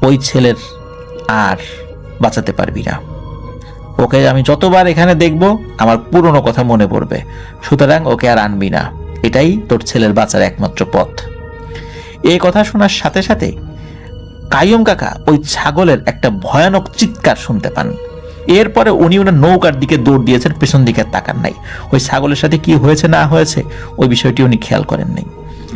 ওই ছেলের আর বাঁচাতে পারবি না। ওকে আমি যতবার এখানে দেখব আমার পুরনো কথা মনে পড়বে, সুতরাং ওকে আর আনবি না, এটাই তোর ছেলের বাঁচার একমাত্র পথ। এই কথা শোনার সাথে সাথে কাইয়ুম কাকা ওই ছাগলের একটা ভয়ানক চিৎকার শুনতে পান। এরপরে উনি ওনার নৌকার দিকে দৌড় দিয়েছেন, পেছন দিকে তাকান নাই। ওই ছাগলের সাথে কি হয়েছে না হয়েছে ওই বিষয়টি উনি খেয়াল করেন নাই।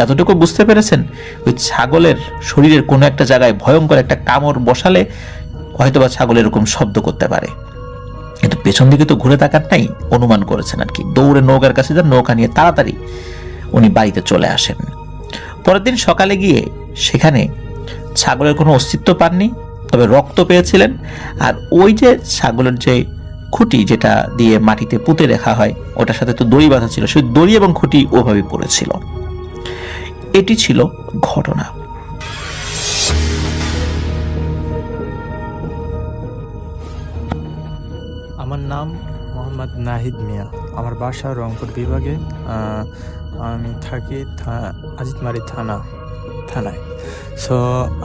এতটুকু বুঝতে পেরেছেন ওই ছাগলের শরীরের কোনো একটা জায়গায় ভয়ঙ্কর একটা কামড় বসালে হয়তোবা ছাগল এরকম শব্দ করতে পারে, কিন্তু পেছন দিকে তো ঘুরে তাকান নাই। অনুমান করেছেন আর কি। দৌড়ে নৌকার কাছে যান, নৌকা নিয়ে তাড়াতাড়ি উনি বাড়িতে চলে আসেন। পরের দিন সকালে গিয়ে সেখানে ছাগলের কোনো অস্তিত্ব পাননি, তবে রক্ত পেয়েছিলেন। আর ওই যে ছাগলের যে খুঁটি যেটা দিয়ে মাটিতে পুঁতে রাখা হয় ওটার সাথে তো দড়ি বাঁধা ছিল, সেই দড়ি এবং খুঁটি ওভাবে পড়েছিল। এটি ছিল ঘটনা। আমার নাম মোহাম্মদ নাহিদ মিয়া। আমার বাসা রংপুর বিভাগে। আমি থাকি আজিতমারি থানায়। সো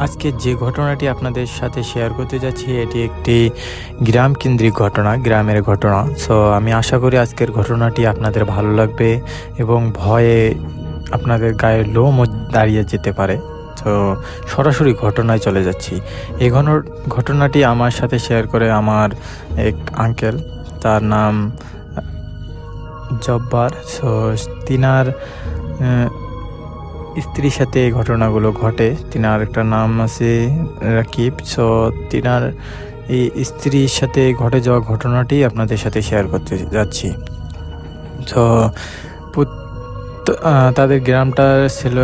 আজকে যে ঘটনাটি আপনাদের সাথে শেয়ার করতে যাচ্ছি এটি একটি গ্রাম কেন্দ্রিক ঘটনা, গ্রামের ঘটনা। সো আমি আশা করি আজকের ঘটনাটি আপনাদের ভালো লাগবে এবং ভয়ে আপনাদের গায়ে লোমও দাঁড়িয়ে যেতে পারে। তো সরাসরি ঘটনায় চলে যাচ্ছি। এই ঘটনাটি আমার সাথে শেয়ার করে আমার এক আঙ্কেল, তার নাম জব্বার। সো তিনার স্ত্রীর সাথে এই ঘটনাগুলো ঘটে। তিনার একটা নাম আছে রাকিব। সো তিনার এই স্ত্রীর সাথে ঘটে যাওয়া ঘটনাটি আপনাদের সাথে শেয়ার করতে যাচ্ছি। তো তাদের গ্রামটা ছিল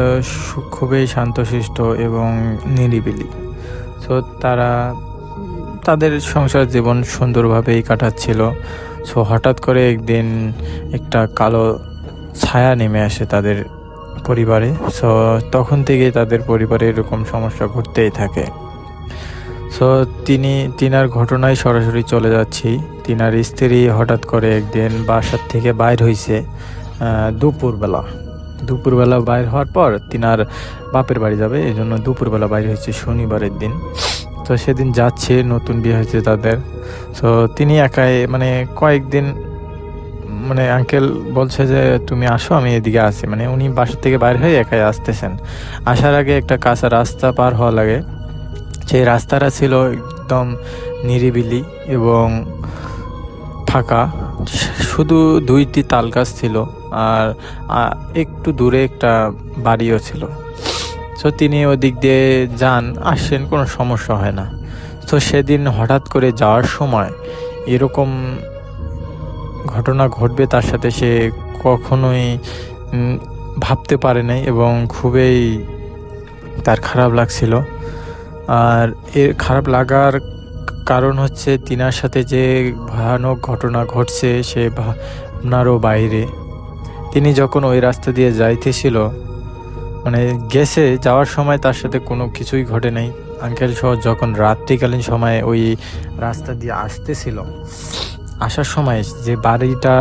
খুবই শান্তশিষ্ট এবং নিরিবিলি। সো তারা তাদের সংসার জীবন সুন্দরভাবেই কাটাচ্ছিল। সো হঠাৎ করে একদিন একটা কালো ছায়া নেমে আসে তাদের পরিবারে। সো তখন থেকে তাদের পরিবারে এরকম সমস্যা ঘটতেই থাকে। সো তিনার ঘটনায় সরাসরি চলে যাচ্ছি। তিনার স্ত্রী হঠাৎ করে একদিন বাসার থেকে বাইর হয়েছে দুপুরবেলা বাইর হওয়ার পর তিনার বাপের বাড়ি যাবে, এই জন্য দুপুরবেলা বাইর হয়েছে শনিবারের দিন। তো সেদিন যাচ্ছে, নতুন বিয়ে হয়েছে তাদের। সো তিনি একাই কয়েকদিন আঙ্কেল বলছে যে তুমি আসো, আমি এদিকে আসি। উনি বাসা থেকে বাইর হয়ে একাই আসতেছেন। আসার আগে একটা কাঁচা রাস্তা পার হওয়া লাগে। সেই রাস্তাটা ছিল একদম নিরিবিলি এবং ফাঁকা, শুধু 2টি তাল গাছ ছিল আর একটু দূরে একটা বাড়িও ছিল। সো তিনি ওদিক দিয়ে আসেন, কোনো সমস্যা হয় না। তো সেদিন হঠাৎ করে যাওয়ার সময় এরকম ঘটনা ঘটবে তার সাথে সে কখনোই ভাবতে পারে নাই এবং খুবই তার খারাপ লাগছিল। আর এর খারাপ লাগার কারণ হচ্ছে তিনার সাথে যে ভয়ানক ঘটনা ঘটছে সে ভাবনারও বাইরে। তিনি যখন ওই রাস্তা দিয়ে যাইতেছিল গেছে, যাওয়ার সময় তার সাথে কোনো কিছুই ঘটে নাই। আঙ্কেল সহ যখন রাত্রিকালীন সময়ে ওই রাস্তা দিয়ে আসতেছিল, আসার সময় যে বাড়িটা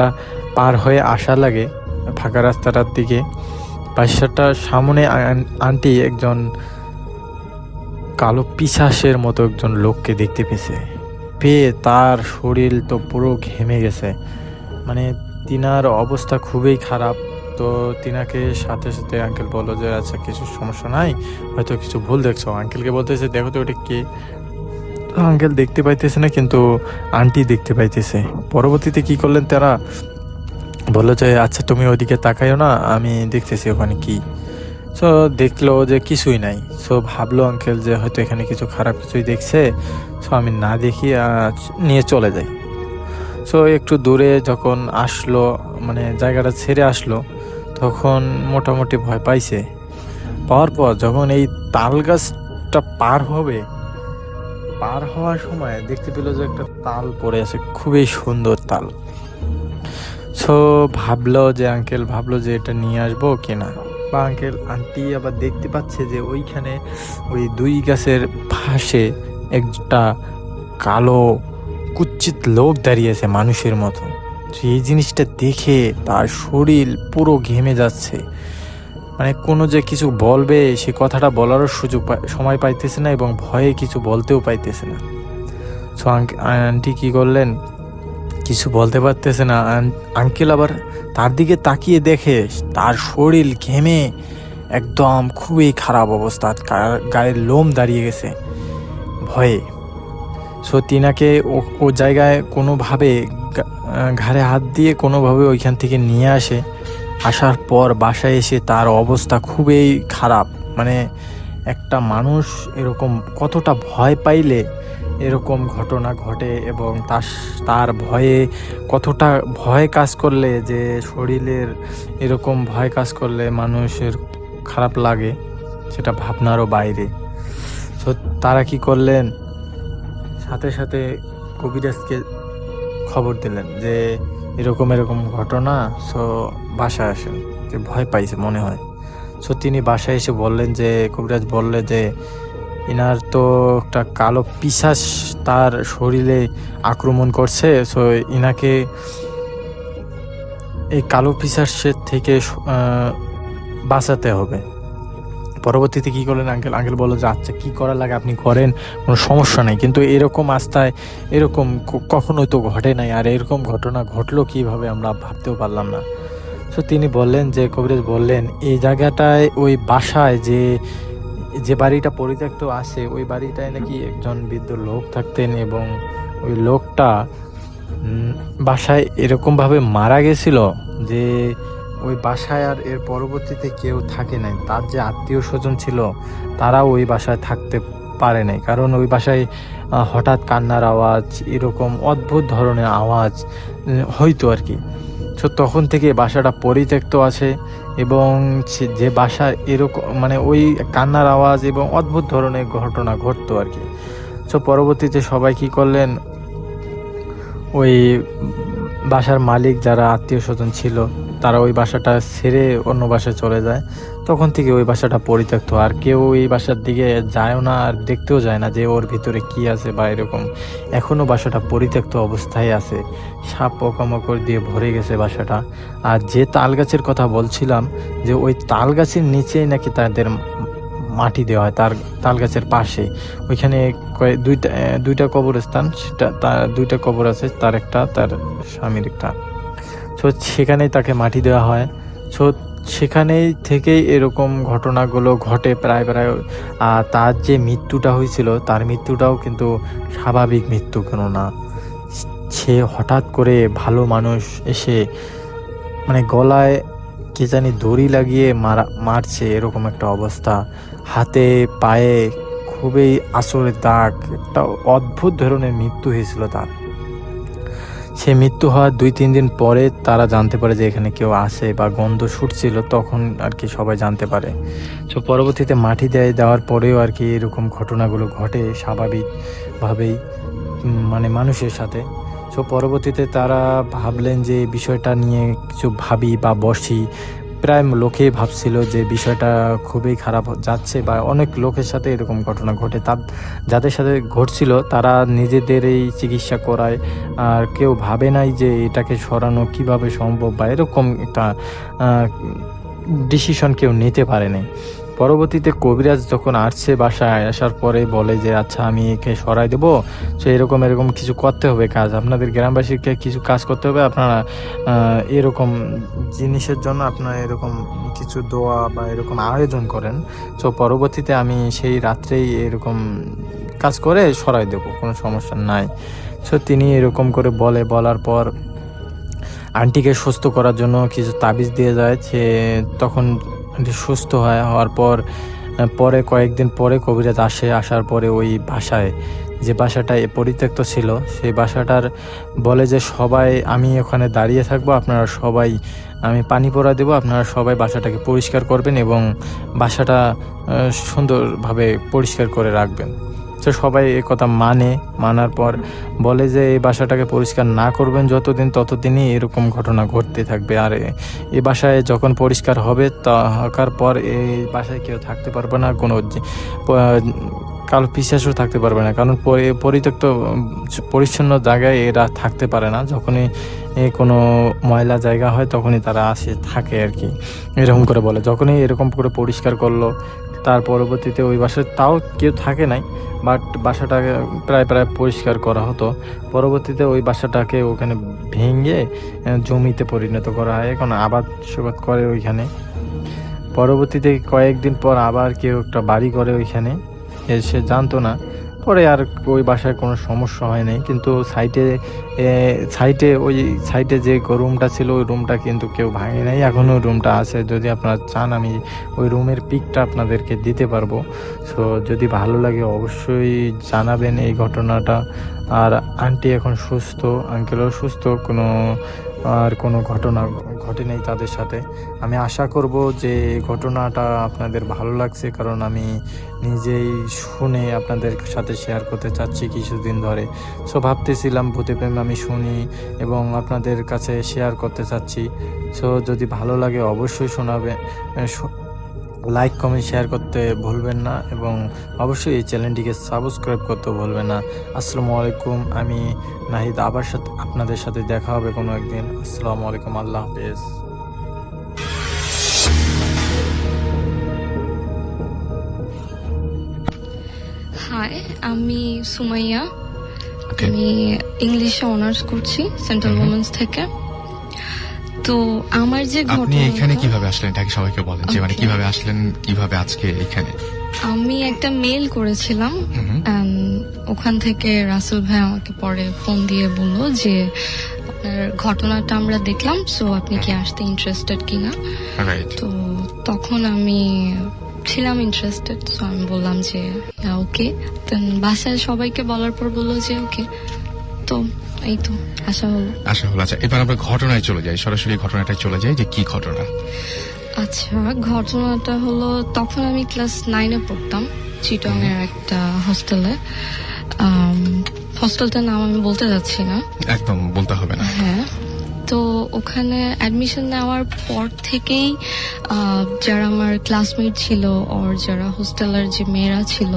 পার হয়ে আসা লাগে ফাঁকা রাস্তাটার দিকে, বাসাটার সামনে আন্টি একজন কালো পিশাচের মতো একজন লোককে দেখতে পেয়ে তার শরীর তো পুরো ঘেমে গেছে। তিনার অবস্থা খুবই খারাপ। তো তিনাকে সাথে সাথে আঙ্কেল বললো যে আচ্ছা কিছু সমস্যা নাই, হয়তো কিছু ভুল দেখছো। আঙ্কেলকে বলতেছে দেখো তো ওটা কে। আঙ্কেল দেখতে পাইতেছে না, কিন্তু আন্টি দেখতে পাইতেছে। পরবর্তীতে কি করলেন তারা, বললো যে আচ্ছা তুমি ওইদিকে তাকাইও না, আমি দেখতেছি ওখানে কি। সো দেখলো যে কিছুই নাই। সো ভাবলো আঙ্কেল যে হয়তো এখানে কিছু খারাপ কিছুই দেখছে, সো আমি না দেখি নিয়ে চলে যাই। সো একটু দূরে যখন আসলো, জায়গাটা ছেড়ে আসলো, তখন মোটামুটি ভয় পাইছে। পাওয়ার পর যখন এই তাল গাছটা পার হওয়ার সময় দেখতে পেল যে একটা তাল পড়ে আছে, খুবই সুন্দর তাল। সো আঙ্কেল ভাবলো যে এটা নিয়ে আসবো কিনা, বা আন্টি আবার দেখতে পাচ্ছে যে ওইখানে ওই 2 গাছের পাশে একটা কালো কুৎসিত লোক দাঁড়িয়েছে মানুষের মতো। এই জিনিসটা দেখে তার শরীর পুরো ঘেমে যাচ্ছে। কোনো যে কিছু বলবে সে কথাটা বলারও সময় পাইতেছে না এবং ভয়ে কিছু বলতেও পাইতেছে না। সো আন্টি কি করলেন, কিছু বলতে পারতেছে না। আঙ্কেল আবার তার দিকে তাকিয়ে দেখে তার শরীর ঘেমে একদম খুবই খারাপ অবস্থা, গায়ের লোম দাঁড়িয়ে গেছে ভয়ে। সো তিনাকে ও জায়গায় কোনোভাবে ঘাড়ে হাত দিয়ে কোনোভাবে ওইখান থেকে নিয়ে আসার পর বাসায় এসে তার অবস্থা খুবই খারাপ। মানে একটা মানুষ এরকম কতটা ভয় পাইলে এরকম ঘটনা ঘটে, এবং তার ভয়ে কতটা ভয় কাজ করলে, যে শরীরের এরকম ভয় কাজ করলে মানুষের খারাপ লাগে, সেটা ভাবনারও বাইরে। তো তারা কি করলেন, সাথে সাথে কবিরাজকে খবর দিলেন যে এরকম ঘটনা, সো বাসায় আসেন, যে ভয় পাইছে মনে হয়। সো তিনি বাসায় এসে বললেন যে, কবিরাজ বললে যে ইনার তো একটা কালো পিশাচ তার শরীরে আক্রমণ করছে, সো ইনাকে এই কালো পিশাচের থেকে বাঁচাতে হবে। পরবর্তীতে কী করলেন আঙ্কেল বললো যে আচ্ছা কী করা লাগে আপনি করেন, কোনো সমস্যা নেই, কিন্তু এরকম আস্থায় এরকম কখনোই তো ঘটে নাই, আর এরকম ঘটনা ঘটলো কীভাবে আমরা ভাবতেও পারলাম না। তো তিনি বললেন যে, কবিরাজ বললেন এই জায়গাটায় ওই বাসায় যে বাড়িটা পরিত্যক্ত আছে, ওই বাড়িটায় নাকি একজন বৃদ্ধ লোক থাকতেন, এবং ওই লোকটা বাসায় এরকমভাবে মারা গেছিল যে ওই বাসায় আর এর পরবর্তীতে কেউ থাকে নাই। তার যে আত্মীয় স্বজন ছিল তারাও ওই বাসায় থাকতে পারে নাই, কারণ ওই বাসায় হঠাৎ কান্নার আওয়াজ, এরকম অদ্ভুত ধরনের আওয়াজ হইতো আর কি। তো তখন থেকে বাসাটা পরিত্যক্ত আছে, এবং যে বাসা এরকম মানে ওই কান্নার আওয়াজ এবং অদ্ভুত ধরনের ঘটনা ঘটতো আর কি। তো পরবর্তীতে সবাই কি করলেন, ওই বাসার মালিক যারা আত্মীয় স্বজন ছিল তারা ওই বাসাটা ছেড়ে অন্য বাসায় চলে যায়। তখন থেকে ওই বাসাটা পরিত্যক্ত, আর কেউ এই বাসার দিকে যায়ও না, আর দেখতেও যায় না যে ওর ভিতরে কি আছে বা এরকম। এখনও বাসাটা পরিত্যক্ত অবস্থায় আছে, সাপ পোকামাকড় দিয়ে ভরে গেছে বাসাটা। আর যে তাল গাছের কথা বলছিলাম, যে ওই তাল গাছের নিচেই নাকি তাদের মাটি দেওয়া হয়, তাল গাছের পাশে। ওইখানে দুইটা কবরস্থান, সেটা তার দুইটা কবর আছে, তার একটা, তার স্বামীর একটা। সো সেখানেই তাকে মাটি দেওয়া হয়। সো সেখানেই থেকেই এরকম ঘটনাগুলো ঘটে প্রায়। আর তার যে মৃত্যুটা হয়েছিল, তার মৃত্যুটাও কিন্তু স্বাভাবিক মৃত্যু কেন না, সে হঠাৎ করে ভালো মানুষ এসে মানে গলায় কে জানি দড়ি লাগিয়ে মারছে, এরকম একটা অবস্থা। হাতে পায়ে খুবই আঁচড়ের দাগ, একটা অদ্ভুত ধরনের মৃত্যু হয়েছিল তার। সে মৃত্যু হওয়ার 2-3 দিন পরে তারা জানতে পারে যে এখানে কেউ আসে, বা গন্ধ ছুটছিল, তখন আর কি সবাই জানতে পারে। তো পরবর্তীতে মাটি দেওয়ার পরেও আর কি এরকম ঘটনাগুলো ঘটে স্বাভাবিকভাবেই, মানে মানুষের সাথে। তো পরবর্তীতে তারা ভাবলেন যে বিষয়টা নিয়ে কিছু ভাবি বা বসি। প্রায় লোকেই ভাবছিল যে বিষয়টা খুবই খারাপ যাচ্ছে, বা অনেক লোকের সাথে এরকম ঘটনা ঘটে। যাদের সাথে ঘটছিল তারা নিজেদেরই চিকিৎসা করায়, আর কেউ ভাবে নাই যে এটাকে সরানো কিভাবে সম্ভব, বা এরকম একটা ডিসিশন কেউ নিতে পারে নাই। পরবর্তীতে কবিরাজ যখন আসছে বাসায়, আসার পরে বলে যে আচ্ছা আমি একে সরাই দেবো, তো এরকম কিছু করতে হবে কাজ, আপনাদের গ্রামবাসীকে কিছু কাজ করতে হবে, আপনারা এরকম জিনিসের জন্য আপনারা এরকম কিছু দোয়া বা এরকম আয়োজন করেন। তো পরবর্তীতে আমি সেই রাত্রেই এরকম কাজ করে সরাই দেবো, কোনো সমস্যা নাই। সো তিনি এরকম করে বলার পর আন্টিকে সুস্থ করার জন্য কিছু তাবিজ দিয়ে যায়। সে তখন সুস্থ হওয়ার পরে কয়েকদিন পরে কবিরাজ আসার পরে ওই বাসায়, যে বাসাটা পরিত্যক্ত ছিল, সেই বাসাটার বলে যে সবাই, আমি ওখানে দাঁড়িয়ে থাকবো, আপনারা সবাই, আমি পানি পড়া দেবো, আপনারা সবাই বাসাটাকে পরিষ্কার করবেন এবং বাসাটা সুন্দরভাবে পরিষ্কার করে রাখবেন। তো সবাই এ কথা মানার পর বলে যে এই বাসাটাকে পরিষ্কার না করবেন যতদিন, ততদিনই এরকম ঘটনা ঘটতে থাকবে। আর এই বাসায় যখন পরিষ্কার হবে, থাকার পর এই বাসায় কেউ থাকতে পারবে না, কোনো কালো পিশাচও থাকতে পারবে না, কারণ পরিত্যক্ত পরিচ্ছন্ন জায়গায় এরা থাকতে পারে না। যখনই কোনো ময়লা জায়গা হয় তখনই তারা থাকে আর কি, এরকম করে বলে। যখনই এরকম করে পরিষ্কার করলো, তার পরবর্তীতে ওই বাসায় তাও কেউ থাকে নাই, বাট বাসাটাকে প্রায় পরিষ্কার করা হতো। পরবর্তীতে ওই বাসাটাকে ওখানে ভেঙে জমিতে পরিণত করা হয়, এখন আবাদ করে ওইখানে। পরবর্তীতে কয়েকদিন পর আবার কেউ একটা বাড়ি করে ওইখানে, সে জানতো না। পরে আর ওই বাসায় কোনো সমস্যা হয় নাই, কিন্তু ওই সাইটে যে রুমটা ছিল ওই রুমটা কিন্তু কেউ ভাঙে নাই, এখনও রুমটা আছে। যদি আপনারা চান আমি ওই রুমের পিকটা আপনাদেরকে দিতে পারবো। সো যদি ভালো লাগে অবশ্যই জানাবেন এই ঘটনাটা। আর আন্টি এখন সুস্থ, আঙ্কেলও সুস্থ, কোনো ঘটনা ঘটে নেই তাদের সাথে। আমি আশা করব যে এই ঘটনাটা আপনাদের ভালো লাগছে, কারণ আমি নিজেই শুনে আপনাদের সাথে শেয়ার করতে চাচ্ছি কিছুদিন ধরে। সো ভাবতেছিলাম ভূতে প্রেম আমি শুনি এবং আপনাদের কাছে শেয়ার করতে চাচ্ছি। সো যদি ভালো লাগে অবশ্যই শোনাবে, লাইক কমেন্ট শেয়ার করতে ভুলবেন না এবং অবশ্যই এই চ্যানেলটিকে সাবস্ক্রাইব করতে ভুলবেন না। আসসালামু আলাইকুম, আমি নাহিদ, আবার আপনাদের সাথে দেখা হবে কোনো একদিন। আসসালামু আলাইকুম, আল্লাহ হাফেজ। হাই, আমি সুমাইয়া। আমি ইংলিশে অনার্স করছি সেন্ট্রাল ওমেন্স থেকে। তো আমার যে আপনি এখানে ঘটনাটা, কিভাবে আসলেন এটাকে সবাইকে বলেন, যে মানে Okay. কিভাবে আসলেন, কিভাবে আজকে এখানে? আমি একটা মেল করেছিলাম and ওখান থেকে রাসেল ভাই আমাকে পরে ফোন দিয়ে বললো যে আপনার ঘটনাটা আমরা দেখলাম, সো আপনি কি আসতে ইন্টারেস্টেড কিনা। রাইট। তো তখন আমি ছিলাম ইন্টারেস্টেড, সো আমি বললাম যে ওকে। বাসায় সবাইকে বলার পর বললো যে ওকে। তো এই তো আশা হলো। আশা হলো। আচ্ছা, এবার আমরা ঘটনায় চলে যাই, সরাসরি ঘটনাটায় চলে যাই, যে কি ঘটনা? আচ্ছা, ঘটনাটা হলো তখন আমি ক্লাস 9-এ পড়তাম চিটং এর একটা হোস্টেলে। হোস্টেলটার নাম আমি বলতে যাচ্ছি না। একদম বলতে হবে না। হ্যাঁ, তো ওখানে অ্যাডমিশন নেওয়ার পর থেকেই যারা আমার ক্লাসমেট ছিল আর যারা হোস্টেলের যে মেয়েরা ছিল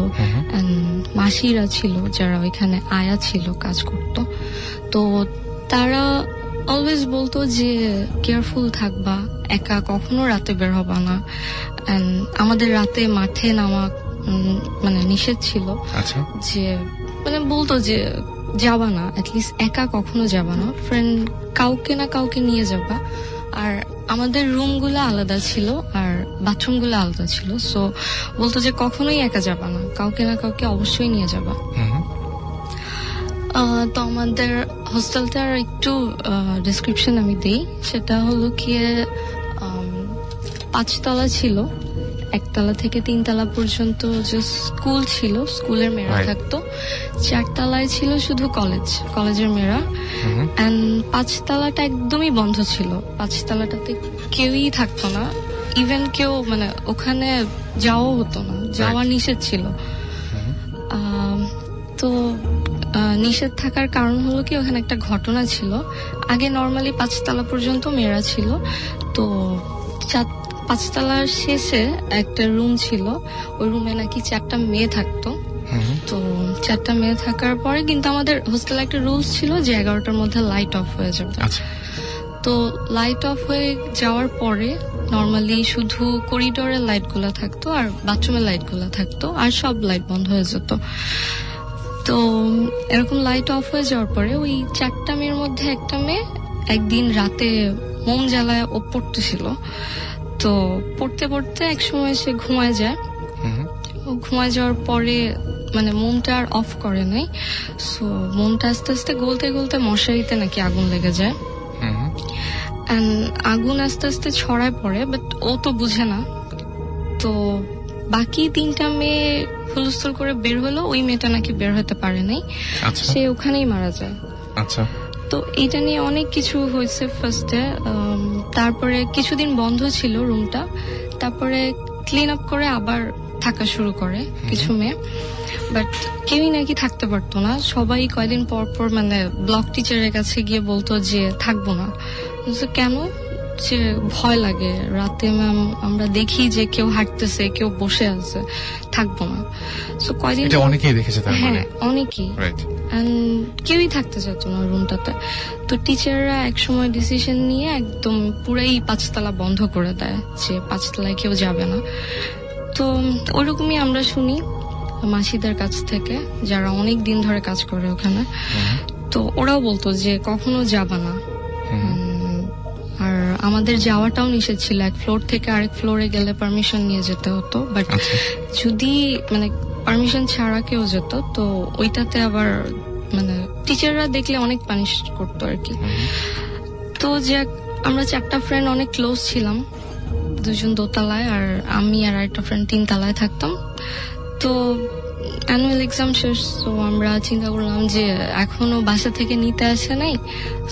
and মাসিরা ছিল যারা ওইখানে আয়া ছিল কাজ করতো, তো তারা অলওয়েজ বলতো যে কেয়ারফুল থাকবা, একা কখনো রাতে বের হবা না। And আমাদের রাতে মাঠে নামা মানে নিষেধ ছিল। আচ্ছা। যে মানে বলতো যে যাবা না, অ্যাটলিস্ট একা কখনো যাবা না, ফ্রেন্ড কাউকে না কাউকে নিয়ে যাবা। আর আমাদের রুমগুলো আলাদা ছিল আর বাথরুমগুলো আলাদা ছিল, সো বলতো যে কখনোই একা যাবা না, কাউকে না কাউকে অবশ্যই নিয়ে যাবা। তো আমাদের হোস্টেলটার একটু ডেসক্রিপশন আমি দিই। সেটা হলো কি 5 তলা ছিল, 1 তলা থেকে 3 তলা পর্যন্ত যে স্কুল ছিল, স্কুলের মেয়েরা Right. থাকতো। 4 তলায় ছিল শুধু কলেজের মেয়েরা। এন্ড 5 তলাটা একদমই বন্ধ ছিল। 5 তলাটাতে কেউই থাকতো না, ইভেন কেউ মানে ওখানে যাওয়া হতো না, যাওয়া নিষেধ ছিল। তো নিষেধ থাকার কারণ হলো কি ওখানে একটা ঘটনা ছিল। আগে নর্মালি 5 তলা পর্যন্ত মেয়েরা ছিল, তো 5 তলার শেষে একটা রুম ছিল, ওই রুমে নাকি 4টা মেয়ে থাকতো। তো 4টা মেয়ে থাকার পরে কিন্তু আমাদের হোস্টেলে একটা রুলস ছিল যে 11টার মধ্যে লাইট অফ হয়ে যাবে। আচ্ছা। তো লাইট অফ হয়ে যাওয়ার পরে নর্মালি শুধু করিডোরের লাইটগুলো থাকতো আর বাথরুমের লাইটগুলো থাকতো, আর সব লাইট বন্ধ হয়ে যেত। তো এরকম লাইট অফ হয়ে যাওয়ার পরে ওই 4টা মেয়ের মধ্যে একটা মেয়ে একদিন রাতে মোম জ্বালায় ও পড়তেছিল। তো পড়তে পড়তে এক সময় সে ঘুমায় যায়। ও ঘুমায় যাওয়ার পরে মানে মোমটা আর অফ করে নাই, সো মোমটা আস্তে আস্তে গলতে গলতে মশারিতে নাকি আগুন লেগে যায়। আগুন আস্তে আস্তে ছড়ায় পড়ে, বাট ও তো বুঝে না। তো বাকি 3টা মেয়ে হুলস্থুল করে বের হলো, ওই মেয়েটা নাকি বের হতে পারে নাই, আচ্ছা। সে ওখানেই মারা যায়। আচ্ছা। তো এটা নিয়ে অনেক কিছু হয়েছে ফার্স্টে। তারপরে কিছুদিন বন্ধ ছিল রুমটা, তারপরে ক্লিন আপ করে আবার থাকা শুরু করে কিছু মেয়ে, বাট কেউই নাকি থাকতে পারতো না। সবাই কয়দিন পর পর মানে ব্লক টিচারের কাছে গিয়ে বলতো যে থাকবো না। কেন? যে ভয় লাগে, রাতে ম্যাম আমরা দেখি যে কেউ হাঁটতেছে, কেউ বসে আছে, থাকবো না। সো কয়দিন এটা অনেকেই দেখেছে তার হ্যাঁ মানে। অনেকেই, রাইট। কেউই থাকতে চাইতো না রুমটাতে। তো টিচাররা এক সময় ডিসিশন নিয়ে একদম পুরাই 5 তলা বন্ধ করে দেয়, যে 5 তলায় কেউ যাবে না। তো ওরকমই আমরা শুনি মাসিদের কাছ থেকে, যারা অনেক দিন ধরে কাজ করে ওখানে। তো ওরাও বলতো যে কখনো যাবা না। আর আমাদের যাওয়াটাও নিষেধ ছিল, এক ফ্লোর থেকে আরেক ফ্লোরে গেলে পারমিশন নিয়ে যেতে হতো, বাট আচ্ছা যদি মানে পারমিশন ছাড়া কেউ যেত তো ওইটাতে আবার মানে টিচাররা দেখলে অনেক পানিশ করতো আর কি। তো যে আমরা 4টা ফ্রেন্ড অনেক ক্লোজ ছিলাম, 2জন দোতলায় আর আমি আর একটা ফ্রেন্ড 3 তলায় থাকতাম। তো অ্যানুয়াল এক্সাম শেষ, তো আমরা চিন্তা করলাম যে এখনো বাসা থেকে নিতে আসে নাই,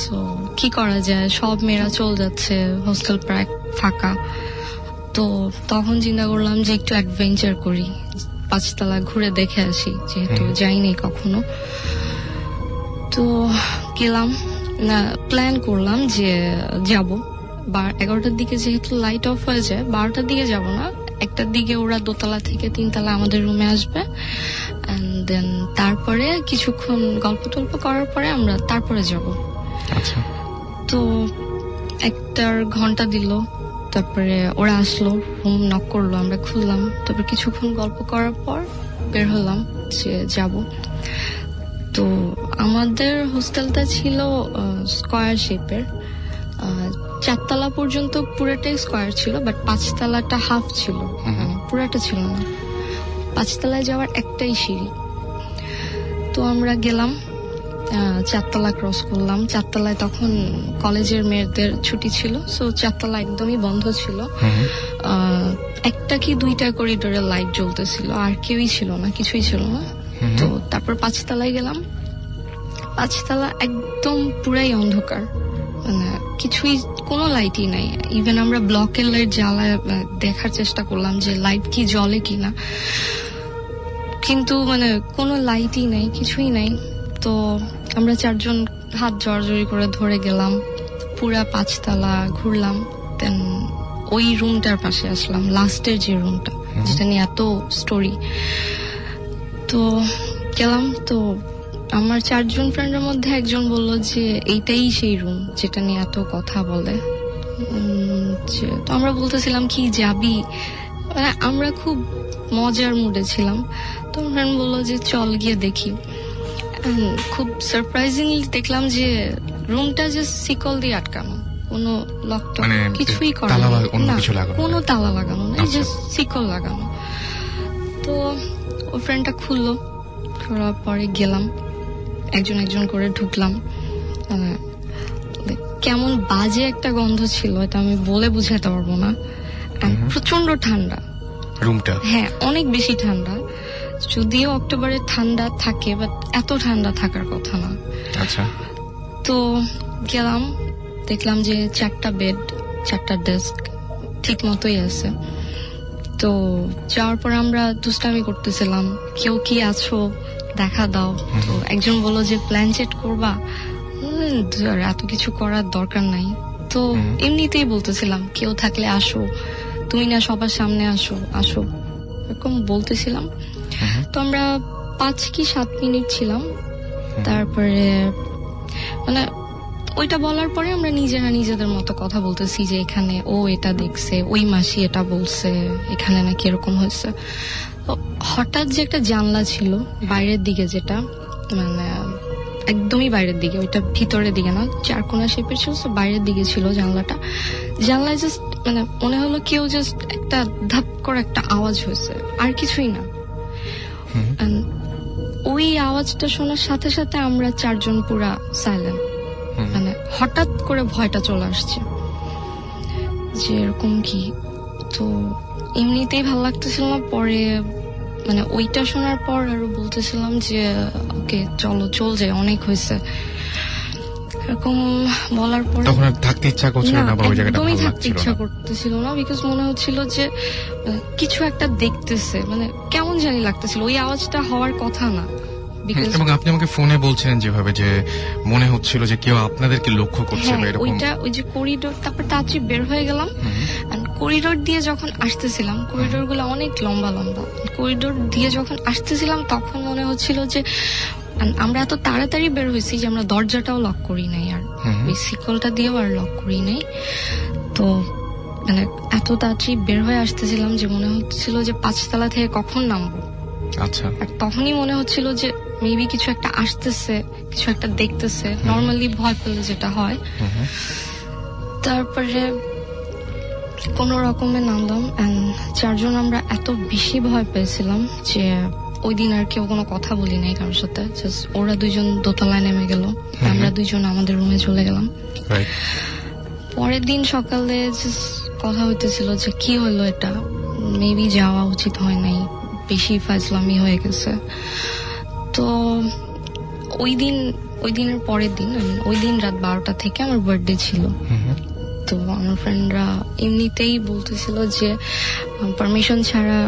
সো কি করা যায়, সব মেয়েরা চলে যাচ্ছে, হোস্টেল প্রায় ফাঁকা। তো তখন চিন্তা করলাম যে একটু অ্যাডভেঞ্চার করি, 5 তলা ঘুরে দেখে আসি, যেহেতু যাইনি কখনো। তো গেলাম, না প্ল্যান করলাম যে যাব 11টার দিকে, যেহেতু লাইট অফ হয়ে যায় 12টার দিকে যাব না, 1টার দিকে ওরা দোতলা থেকে 3 তলা আমাদের রুমে আসবে, এন্ড দেন তারপরে কিছুক্ষণ গল্প টল্প করার পরে আমরা তারপরে যাব। আচ্ছা তো 1টার ঘন্টা দিল, তারপরে ওরা আসলো, রুম নক করলো, আমরা খুললাম, তারপর কিছুক্ষণ গল্প করার পর বের হলাম যে যাব। তো আমাদের হোস্টেলটা ছিল স্কয়ার শেপের, 4 তলা পর্যন্ত পুরোটাই স্কয়ার ছিল, বাট 5 তলাটা হাফ ছিল, পুরোটা ছিল না। 5 তলায় যাওয়ার একটাই সিঁড়ি। তো আমরা গেলাম, 4 তলা ক্রস করলাম। 4 তলায় তখন কলেজের মেয়েদের ছুটি ছিল, সো 4 তলা একদমই বন্ধ ছিল। 1টা কি 2টা করিডোরে লাইট জ্বলতেছিল, আর কেউই ছিল না, কিছুই ছিল না। তো তারপর 5 তলায় গেলাম। 5 তলা একদম পুরাই অন্ধকার, মানে কিছুই, কোনো লাইটই নাই। ইভেন আমরা ব্লকের লাইট জ্বালায় দেখার চেষ্টা করলাম যে লাইট কি জ্বলে কিনা, কিন্তু মানে কোনো লাইটই নাই, কিছুই নাই। তো আমরা 4জন হাত জড়াজড়ি করে ধরে গেলাম, পুরা 5 তলা ঘুরলাম, দেন ওই রুমটার পাশে আসলাম, লাস্টের যে রুমটা যেটা নিয়ে এত স্টোরি। তো গেলাম, তো আমার 4জন ফ্রেন্ডের মধ্যে একজন বলল যে এইটাই সেই রুম যেটা নিয়ে এত কথা বলে। তো আমরা বলতেছিলাম কি যাবি, মানে আমরা খুব মজার মুডে ছিলাম। তো ফ্রেন্ড বললো যে চল গিয়ে দেখি। খুব সারপ্রাইজিংলি দেখলাম যে রুমটা জাস্ট শিকল দিয়ে আটকানো, কোনো লক টক মানে কিছুই করা তালা বা নেই। অন্য না, কিছু লাগানো কোনো নেই। তালা লাগানো নেই, আচ্ছা। জাস্ট শিকল লাগানো। তো ও ফ্রেন্ডটা খুললো, খোলার পরে গেলাম, একজন করে ঢুকলাম। কেমন বাজে একটা গন্ধ ছিল, এটা আমি বলে বুঝাতে পারবো না। প্রচন্ড ঠান্ডা রুমটা, হ্যাঁ অনেক বেশি ঠান্ডা, যদিও অক্টোবরে ঠান্ডা থাকে, বাট এত ঠান্ডা থাকার কথা না। আচ্ছা তো গেলাম, দেখলাম যে 4টা বেড, 4টা ডেস্ক ঠিক মতোই আছে। তো যাওয়ার পর আমরা দুষ্টামি করতেছিলাম, কেউ কি আছো দেখা দাও। তো একজন বললো যে প্ল্যান চেট করবা, এত কিছু করার দরকার নাই। তো এমনিতেই বলতেছিলাম কেউ থাকলে আসো, তুমি না সবার সামনে আসো আসো, এরকম বলতেছিলাম। তো আমরা 5 কি 7 মিনিট ছিলাম, তারপরে মানে ওইটা বলার পরে আমরা নিজেরা নিজেদের মতো কথা বলতেছি যে এখানে ও এটা দেখছে, ওই মাসি এটা বলছে, এখানে নাকি এরকম হয়েছে। তো হঠাৎ যে একটা জানলা ছিল বাইরের দিকে, যেটা মানে একদমই বাইরের দিকে, ওইটা ভিতরের দিকে না, 4 কোণা শেপের ছিল, বাইরের দিকে ছিল জানলাটা। জানলায় জাস্ট মানে মনে হলো কেউ জাস্ট একটা ধাপ করে একটা আওয়াজ হয়েছে, আর কিছুই না। And ওই আওয়াজটা শোনার সাথে সাথে আমরা 4জন পুরা সাইলেন্ট, মানে হঠাৎ করে ভয়টা চলে আসছে যে এরকম কি। তো এমনিতেই ভালো লাগতেছিল না, পরে মানে ওইটা শোনার পর আরো বলতেছিলাম যে ওকে চলো চল যাই, অনেক হয়েছে, এরকম বলার পরে তখন আর থাকতে ইচ্ছা করছিল না, বা ওই জায়গাটা একদমই ভালো থাকতে লাগছিল ইচ্ছা না। করতেছিল না, বিকজ মনে হচ্ছিল যে কিছু একটা দেখতেছে, মানে কেমন জানি লাগতেছিল, ওই আওয়াজটা হওয়ার কথা না। Because এবং আপনি আমাকে ফোনে বলছিলেন যেভাবে যে মনে হচ্ছিল যে কেউ আপনাদেরকে লক্ষ্য করছে হ্যাঁ, বা এরকম। ওইটা ওই যে করিডোর, তারপর তাড়াতাড়ি বের হয়ে গেলাম। করিডোর দিয়ে যখন আসতেছিলাম, করিডোর গুলো অনেক লম্বা লম্বা, করিডোর দিয়ে যখন আসতেছিলাম তখন মনে হচ্ছিল যে আমরা এত তাড়াতাড়ি বের হয়েছি যে আমরা দরজাটাও লক করি নাই, আর ওই শিকলটা দিয়েও আর লক করি নাই। তো মানে এত তাড়াতাড়ি বের হয়ে আসতেছিলাম যে মনে হচ্ছিল যে 5 তলা থেকে কখন নামবো। আচ্ছা আর তখনই মনে হচ্ছিল যে মেবি কিছু একটা আসতেছে, কিছু একটা দেখতেছে, নর্মালি ভয় পেলে যেটা হয়। তারপরে কোনো রকমে নামলাম অ্যান্ড চারজন আমরা এত বেশি ভয় পেয়েছিলাম যে ওই দিন আর কেউ কোনো কথা বলি নাই কারোর সাথে। জাস্ট ওরা দুইজন দোতলায় নেমে গেল, আমরা দুইজন আমাদের রুমে চলে গেলাম। রাইট। পরের দিন সকালে জাস্ট কথা হইতেছিল যে কি হলো, এটা মেবি যাওয়া উচিত হয় নাই, বেশি ফাজলামি হয়ে গেছে। তো ওই দিনের পরের দিন, ওই দিন রাত 12টা থেকে আমার বার্থডে ছিল। তো আমার ফ্রেন্ডরা এমনিতেই বলতেছিল যে পারমিশন ছাড়া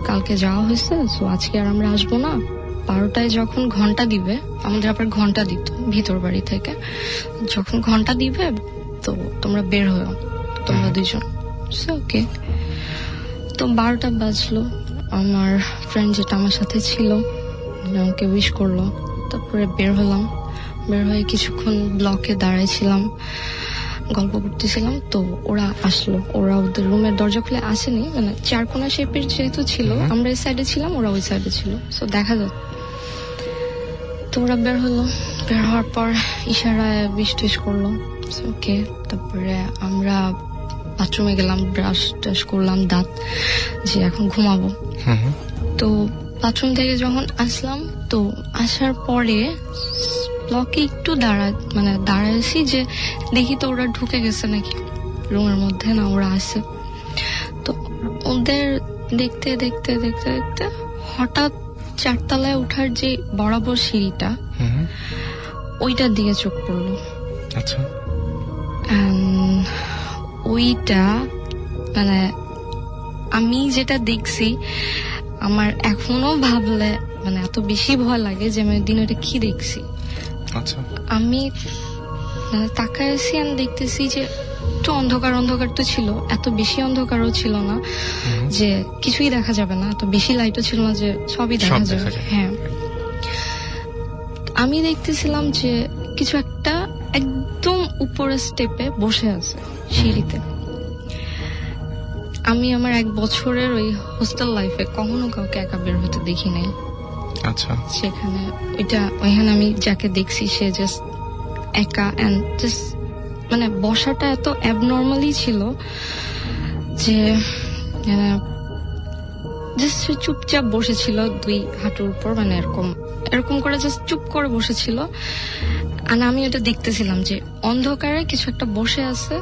কালকে যাওয়া হয়েছে, তো আজকে আর আমরা আসবো না। 12টায় যখন ঘন্টা দিবে, আমাদের আবার ঘন্টা দিত ভিতর বাড়ি থেকে, যখন ঘন্টা দিবে তো তোমরা বের হও, তোমরা দুইজন। ওকে। তো 12টা বাজলো, আমার ফ্রেন্ড যেটা আমার সাথে ছিল আমাকে উইশ করলো, তারপরে বের হলাম। বের হয়ে কিছুক্ষণ ব্লকে দাঁড়াইছিলাম, গল্প করতেছিলাম। তো ওরা আসলো, ওরা ওদের রুমের দরজা খুলে আসেনি, মানে চারকোনা শেপের যেহেতু ছিল, আমরা এই সাইডে ছিলাম, ওরা ওই সাইডে ছিল, সো দেখা যায়। তো ওরা বের হলো, বের হওয়ার পর ইশারায় উইশ টিশ করলো, ওকে। তারপরে আমরা বাথরুমে গেলাম, ব্রাশ টাশ করলাম, দাঁত, যে এখন ঘুমাবো। তো বাথরুম থেকে যখন আসলাম, তো আসার পরে ব্লকে একটু দাঁড়াইছি যে দেখি তো ওরা ঢুকে গেছে নাকি রুমের মধ্যে, না ওরা আসে। তো ওদের দেখতে দেখতে দেখতে দেখতে হঠাৎ 4তলায় ওঠার যে বরাবর সিঁড়িটা, ওইটার দিকে চোখ পড়লো। আচ্ছা। ওইটা মানে আমি যেটা দেখছি, আমার এখনো ভাবলে মানে এত বেশি ভয় লাগে যে আমি দিন এটা কি দেখছি। আচ্ছা। আমি মানে তাকায় আছি, আমি দেখতেছি যে একটু অন্ধকার অন্ধকার তো ছিল, এত বেশি অন্ধকারও ছিল না যে কিছুই দেখা যাবে না, এত বেশি লাইটও ছিল না যে সবই দেখা যাবে। হ্যাঁ, আমি দেখতেছিলাম যে কিছু একটা একদম উপরের স্টেপে বসে আছে সিঁড়িতে। আমি আমার 1 বছরের ওই হোস্টেল লাইফে কখনো কাউকে একা বের হতে দেখি নাই। আচ্ছা। সেখানে ওইখানে আমি যাকে দেখছি সে জাস্ট একা, এন্ড জাস্ট মানে বসাটা এত অ্যাবনর্মালি ছিল যে জাস্ট সে চুপচাপ বসেছিল 2 হাঁটুর উপর, মানে এরকম করে জাস্ট চুপ করে বসেছিল। আর আমি ওটা দেখতেছিলাম যে অন্ধকারে কিছু একটা বসে আছে,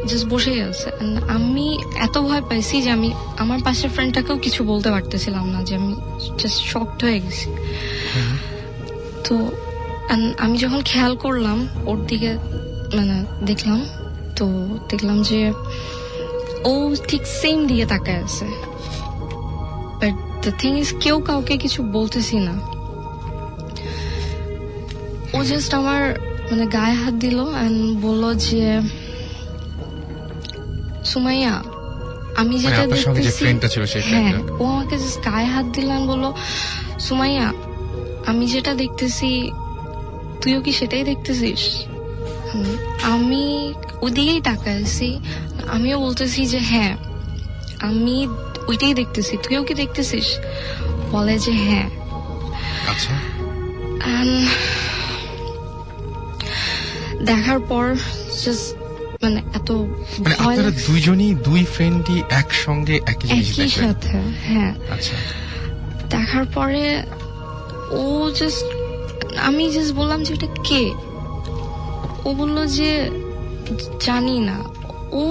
জাস্ট বসেই আছে। আমি এত ভয় পাইছি যে আমি আমার পাশের ফ্রেন্ডটাকেও কিছু বলতে পারতেছিলাম না, যে আমি জাস্ট শকড হয়ে গেছি। তো আমি যখন খেয়াল করলাম ওর দিকে, মানে দেখলাম যে ও ঠিক সেম দিকে তাকায় আছে। বাট দ্য থিং ইজ, কেউ কাউকে কিছু বলতেছি না। ও জাস্ট আমার মানে গায়ে হাত দিল এন্ড বললো যে সুমাইয়া, আমি যেটা দেখতেছি, হ্যাঁ, ও আমাকে জাস্ট গায়ে হাত দিলেন, বললো সুমাইয়া আমি যেটা দেখতেছি তুইও কি সেটাই দেখতেছিস? আমি ওদিকেই তাকাইছি, আমিও বলতেছি যে হ্যাঁ আমি ওইটাই দেখতেছি, তুইও কি দেখতেছিস? বলে যে হ্যাঁ। আচ্ছা। দেখার পর জাস্ট মানে এত ভয় আপনারা দুইজনই 2 ফ্রেন্ডই একসঙ্গে একই সাথে, হ্যাঁ। আচ্ছা। দেখার পরে আমি জাস্ট বললাম যে এটা কে? ও বললো যে জানি না। ও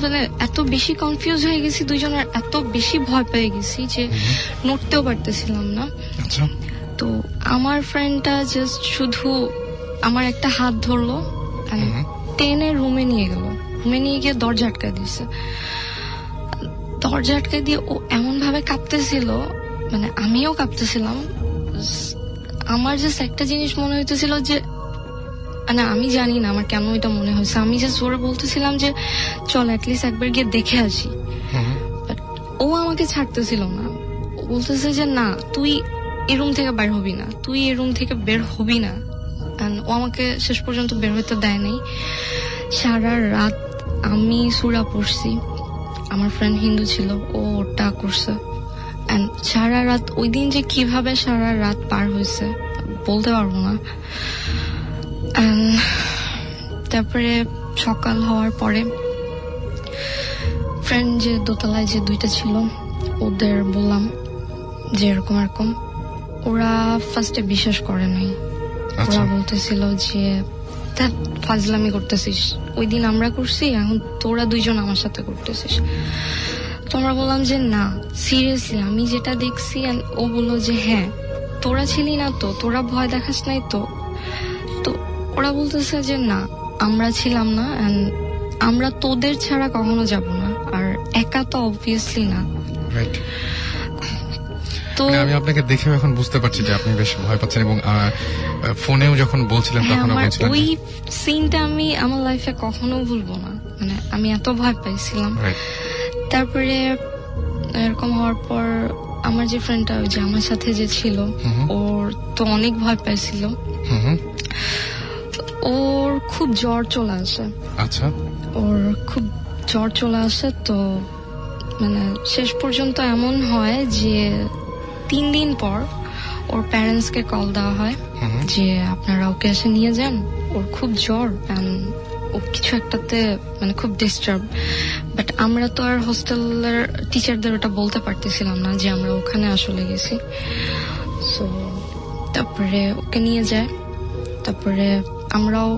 মানে এত বেশি কনফিউজ হয়ে গেছি দুইজনের, এত বেশি ভয় পেয়ে গেছি যে নড়তেও পারতেছিলাম না। আচ্ছা। তো আমার ফ্রেন্ডটা জাস্ট শুধু আমার একটা হাত ধরলো, টেনে রুমে নিয়ে গেল। রুমে নিয়ে গিয়ে দরজা আটকায় দিয়েছে। দরজা আটকায় দিয়ে ও এমন ভাবে কাঁপতেছিল, মানে আমিও কাঁপতেছিলাম। আমার জাস্ট একটা জিনিস মনে হইতেছিল যে, মানে আমি জানি না আমার কেন এটা মনে হয়েছে, আমি জাস্ট ওরা বলতেছিলাম যে চল অ্যাটলিস্ট একবার গিয়ে দেখে আসি। ও আমাকে ছাড়তেছিল না, ও বলতেছে যে না তুই এই রুম থেকে বের হবি না, তুই এই রুম থেকে বের হবি না। ও আমাকে শেষ পর্যন্ত বের হইতে দেয় নাই। সারা রাত আমি সূরা পড়ছি, আমার ফ্রেন্ড হিন্দু ছিল, ও ওটা করছে। সারা রাত ওই দিন যে কিভাবে সারা রাত পার হয়েছে বলতে পারবো না। তারপরে সকাল হওয়ার পরে ফ্রেন্ড যে দোতলায় যে দুইটা ছিল ওদের বললাম যে এরকম এরকম। ওরা ফার্স্টে বিশ্বাস করে নাই। আচ্ছা ওরা বলতেছিল যে ধ্যাৎ, ফাজলামি করতেছিস, ওই দিন আমরা করছি, এখন তোরা দুইজন আমার সাথে করতেছিস। তো আমরা বললাম যে না, সিরিয়াসলি আমি যেটা দেখছি। And ও বললো যে হ্যাঁ, তোরা ছিলি না তো, তোরা ভয় দেখাস নাই তো। তো ওরা বলতেছে যে না, আমরা ছিলাম না, and আমরা তোদের ছাড়া কখনো যাব না, আর একা তো অবভিয়াসলি না। রাইট। তো মানে আমি আপনাকে দেখেও এখন বুঝতে পারছি যে আপনি বেশ ভয় পাচ্ছেন, এবং ফোনেও যখন বলছিলেন হ্যাঁ, তখন আমার বলছিলেন ওই সিনটা আমি আমার লাইফে কখনো ভুলবো না। মানে আমি এত ভয় পাইছিলাম। রাইট। তারপরে এরকম হওয়ার পর আমার যে ফ্রেন্ডটা যে আমার সাথে যে ছিল, ওর তো অনেক ভয় পাইছিল। হুম। ওর খুব জ্বর চলে আসে। আচ্ছা ওর খুব জ্বর চলে আসে। তো মানে শেষ পর্যন্ত এমন হয় যে 3 দিন পর ওর প্যারেন্টসকে কল দেওয়া হয় যে আপনারা ওকে এসে নিয়ে যান, ওর খুব জ্বর, ও কিছু একটাতে মানে খুব ডিস্টার্ব। বাট আমরা তো আর হোস্টেলের টিচারদের ওটা বলতে পারতেছিলাম না যে আমরা ওখানে আসলে গেছি। সো তারপরে ওকে নিয়ে যায়। তারপরে আমরাও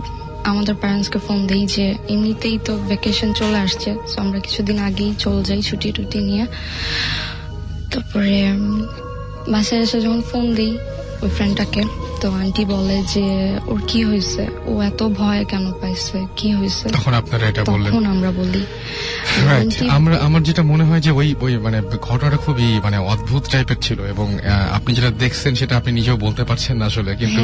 আমাদের প্যারেন্টসকে ফোন দিই যে এমনিতেই তো ভ্যাকেশন চলে আসছে, সো আমরা কিছুদিন আগেই চলে যাই ছুটি টুটি নিয়ে। তারপরে বাসায় এসে যখন ফোন দিই ওই ফ্রেন্ডটাকে, তো আন্টি বলে যে ওর কি হয়েছে, ও এত ভয় কেন পাইছে, কি হয়েছে। তখন আপনারা এটা বললেন। তখন আমরা বলি। রাইট। আমার যেটা মনে হয় যে ওই মানে ঘটনাটা খুবই মানে অদ্ভুত টাইপের ছিল, এবং আপনি যেটা দেখছেন সেটা আপনি নিজেও বলতে পারছেন না আসলে, কিন্তু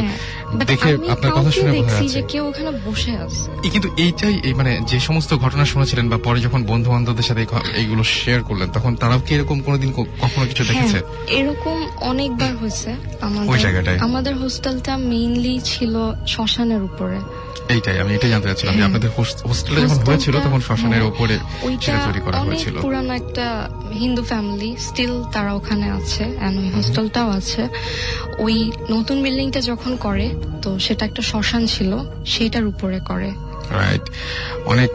দেখে আপনার কথা শুনে বোঝা দেখছি যাচ্ছে। যে কেউ ওখানে বসে আছে। কিন্তু এইটাই মানে যে সমস্ত ঘটনা শুনেছিলেন বা পরে যখন বন্ধু বান্ধবদের সাথে এইগুলো শেয়ার করলেন, তখন তারাও কি এরকম কোনোদিন কখনো কিছু দেখেছে? হ্যাঁ, এরকম অনেকবার হয়েছে। ওই জায়গাটায় আমাদের হোস্টেলটা মেইনলি ছিল শ্মশানের উপরে। এইটাই আমি এটাই জানতে চাচ্ছিলাম যে আপনাদের হোস্টেলে যখন হয়েছিল তখন শ্মশানের উপরে ওইটা সেটা তৈরি করা অনেক হয়েছিল। পুরানো একটা হিন্দু ফ্যামিলি, স্টিল তারা ওখানে আছে, এন্ড ওই হোস্টেলটাও আছে। ওই নতুন বিল্ডিংটা যখন করে তো সেটা একটা শ্মশান ছিল, সেটার উপরে করে। রাইট। অনেক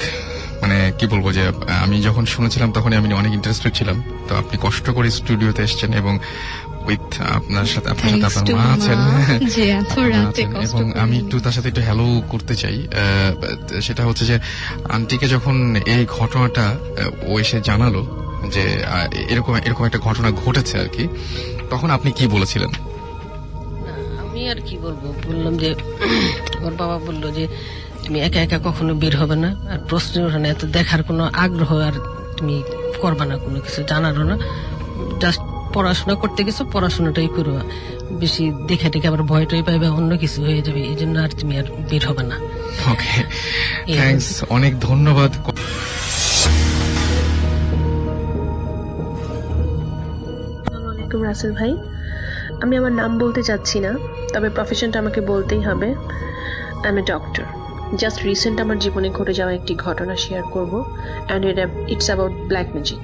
মানে কি বলবো যে আমি যখন শুনেছিলাম তখন আমি অনেক ইন্টারেস্টেড ছিলাম। তো আপনি কষ্ট করে স্টুডিওতে এসেছেন, এবং উইথ আপনার সাথে আপনার মা আছেন, যে এত রাতে কষ্ট এবং করে। আমি একটু তার সাথে একটু হ্যালো করতে চাই। সেটা হচ্ছে যে আন্টিকে যখন এই ঘটনাটা ও এসে জানালো যে এরকম একটা ঘটনা ঘটেছে আর কি, তখন আপনি কি বলেছিলেন? আমি আর কি বলবো, বললাম যে ওর বাবা বললো যে তুমি একা একা কখনো বের হবে না, আর প্রশ্ন ওঠে না, এত দেখার কোনো আগ্রহ আর তুমি করবা না, কোনো কিছু জানারও না, জাস্ট পড়াশোনা করতে গেছো, পড়াশোনাটাই করো, বেশি দেখে দেখে আবার ভয়টাই পাইবে, অন্য কিছু হয়ে যাবে, এই জন্য আর তুমি আর বের হবে না। ওকে, থ্যাঙ্কস, অনেক ধন্যবাদ। আসসালামু আলাইকুম রাসেল ভাই, আমি আমার নাম বলতে চাচ্ছি না, তবে প্রফেশনটা আমাকে বলতেই হবে। I M a doctor. Just recent আমার জীবনে ঘটে যাওয়া একটি ঘটনা শেয়ার করব, and it's about black magic,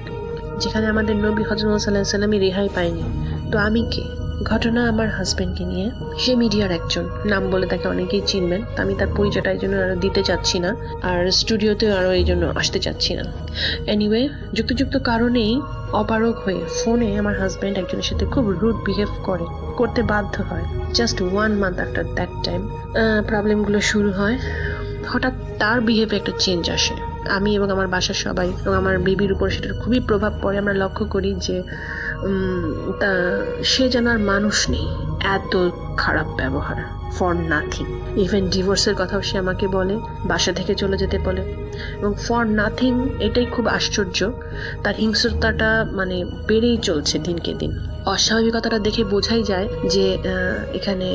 যেখানে আমাদের নবী হযরত সাল্লাল্লাহু আলাইহি সাল্লামই রেহাই পায়নি। তো আমি কে? ঘটনা আমার হাজবেন্ডকে নিয়ে। সে মিডিয়ার একজন, নাম বলে তাকে অনেকেই চিনবেন, তো আমি তার পরিচয়টা এই জন্য আরো দিতে চাচ্ছি না, আর স্টুডিওতেও আরো এই জন্য আসতে চাচ্ছি না। এনিওয়ে, যুক্ত কারণেই অপারগ হয়ে ফোনে আমার হাজবেন্ড একজনের সাথে খুব রুড বিহেভ করতে বাধ্য হয়। Just 1 month after that time প্রবলেমগুলো শুরু হয়। হঠাৎ তার বিহেভে একটা চেঞ্জ আসে। আমি এবং আমার বাসার সবাই এবং আমার বেবির উপর সেটার খুবই প্রভাব পড়ে। আমরা লক্ষ্য করি যে সে যেন আর মানুষ নেই, এত খারাপ ব্যবহার, ফর নাথিং। ইভেন ডিভোর্সের কথাও সে আমাকে বলে, বাসা থেকে চলে যেতে বলে, এবং ফর নাথিং। এটাই খুব আশ্চর্য, তার হিংস্রতাটা মানে বেড়েই চলছে দিনকে দিন। অস্বাভাবিকতাটা দেখে বোঝাই যায় যে এখানে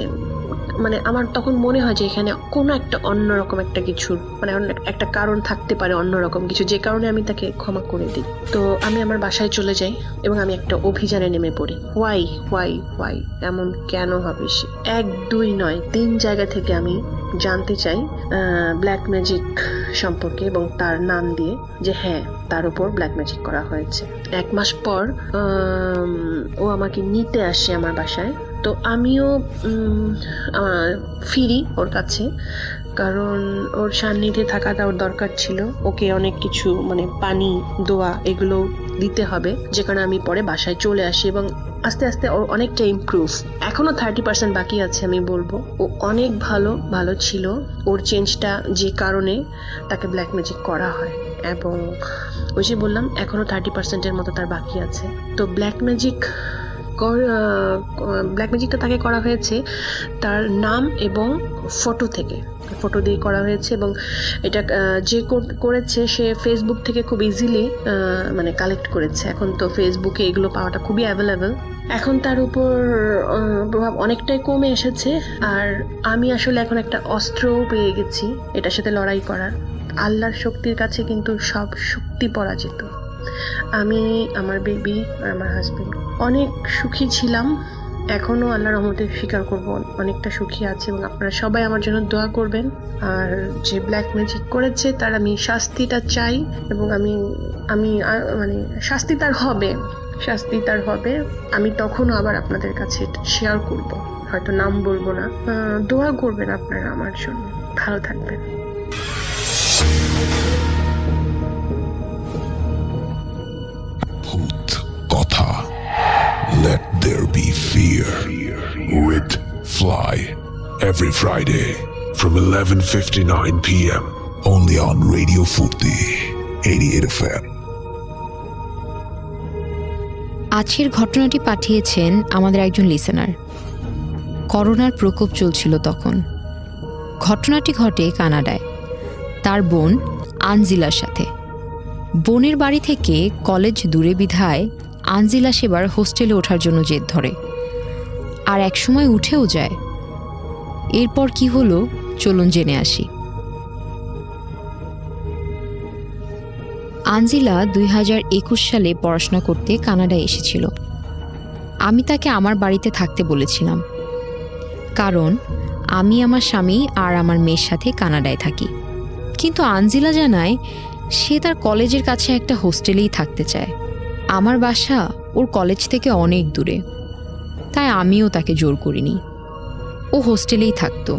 মানে আমার তখন মনে হয় যে এখানে কোনো একটা অন্যরকম একটা কিছুর মানে একটা কারণ থাকতে পারে, অন্যরকম কিছু, যে কারণে আমি তাকে ক্ষমা করে দিই। তো আমি আমার বাসায় চলে যাই এবং আমি একটা অভিযানে নেমে পড়ি। হোয়াই এমন কেন হবে সে? 1, 2 নয়, 3 জায়গা থেকে আমি জানতে চাই ব্ল্যাক ম্যাজিক সম্পর্কে, এবং তার নাম দিয়ে যে হ্যাঁ, তার উপর ব্ল্যাক ম্যাজিক করা হয়েছে। 1 মাস পর ও আমাকে নিতে আসে আমার বাসায়। তো আমিও ফিরি ওর কাছে। কারণ ওর সান্নিধ্যে থাকাটা ওর দরকার ছিল। ওকে অনেক কিছু মানে পানি, দোয়া এগুলো দিতে হবে, যে কারণে আমি পরে বাসায় চলে আসি এবং আস্তে আস্তে ও অনেকটা ইমপ্রুভ। এখনো 30% বাকি আছে আমি বলবো। ও অনেক ভালো ছিল। ওর চেঞ্জটা যে কারণে তাকে ব্ল্যাক ম্যাজিক করা হয়, এবং ওই যে বললাম এখনো 30%-এর মতো তার বাকি আছে। তো ব্ল্যাক ম্যাজিকটা তাকে করা হয়েছে তার নাম এবং ফটো দিয়ে করা হয়েছে, এবং এটা যে করেছে সে ফেসবুক থেকে খুব ইজিলি মানে কালেক্ট করেছে। এখন তো ফেসবুকে এগুলো পাওয়াটা খুবই অ্যাভেলেবেল। এখন তার উপর প্রভাব অনেকটাই কমে এসেছে, আর আমি আসলে এখন একটা অস্ত্রও পেয়ে গেছি এটার সাথে লড়াই করার। আল্লাহর শক্তির কাছে কিন্তু সব শক্তি পরাজিত। আমি, আমার বেবি আর আমার হাজবেন্ড অনেক সুখী ছিলাম, এখনো আল্লাহর রহমতে স্বীকার করব অনেকটা সুখী আছে, এবং আপনারা সবাই আমার জন্য দোয়া করবেন। আর যে ব্ল্যাক ম্যাজিক করেছে তার আমি শাস্তিটা চাই, এবং আমি মানে শাস্তি তার হবে। আমি তখনও আবার আপনাদের কাছে শেয়ার করব, হয়তো নাম বলবো না। দোয়া করবেন আপনারা আমার জন্য। ভালো থাকবেন। ভূত কথা, let there be fear with Fly, every Friday from 11:59 p.m. only on Radio Furti 88 FM. আজকের ঘটনাটি পাঠিয়েছেন আমাদের একজন লিসেনার। করোনার প্রকোপ চলছিল তখন। ঘটনাটি ঘটে কানাডায়, তার বোন আনজিলার সাথে। বোনের বাড়ি থেকে কলেজ দূরে বিধায় আনজিলা সেবার হোস্টেলে ওঠার জন্য জেদ ধরে, আর একসময় উঠেও যায়। এরপর কি হলো চলুন জেনে আসি। আনজিলা 2021 সালে পড়াশোনা করতে কানাডায় এসেছিল। আমি তাকে আমার বাড়িতে থাকতে বলেছিলাম, কারণ আমি আমার স্বামী আর আমার মেয়ের সাথে কানাডায় থাকি। কিন্তু আনজিলা জানায় সে তার কলেজের কাছে একটা হোস্টেলেই থাকতে চায়। আমার বাসা ওর কলেজ থেকে অনেক দূরে, তাই আমিও তাকে জোর করিনি। ও হোস্টেলেই থাকতো।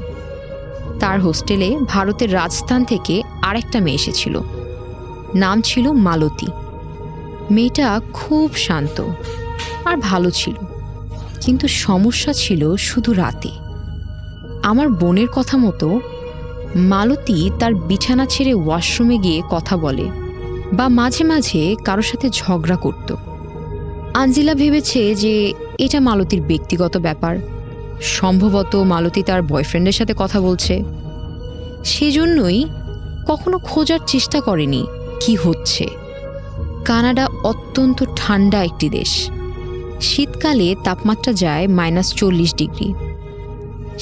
তার হোস্টেলে ভারতের রাজস্থান থেকে আরেকটা মেয়ে এসেছিল, নাম ছিল মালতী। মেয়েটা খুব শান্ত আর ভালো ছিল, কিন্তু সমস্যা ছিল শুধু রাতে। আমার বোনের কথা মতো মালতী তার বিছানা ছেড়ে ওয়াশরুমে গিয়ে কথা বলে বা মাঝে মাঝে কারোর সাথে ঝগড়া করত। আনজিলা ভেবেছে যে এটা মালতীর ব্যক্তিগত ব্যাপার, সম্ভবত মালতী তার বয়ফ্রেন্ডের সাথে কথা বলছে। সেজন্যই কখনো খোঁজার চেষ্টা করেনি কি হচ্ছে। কানাডা অত্যন্ত ঠান্ডা একটি দেশ। শীতকালে তাপমাত্রা যায় -40 ডিগ্রি।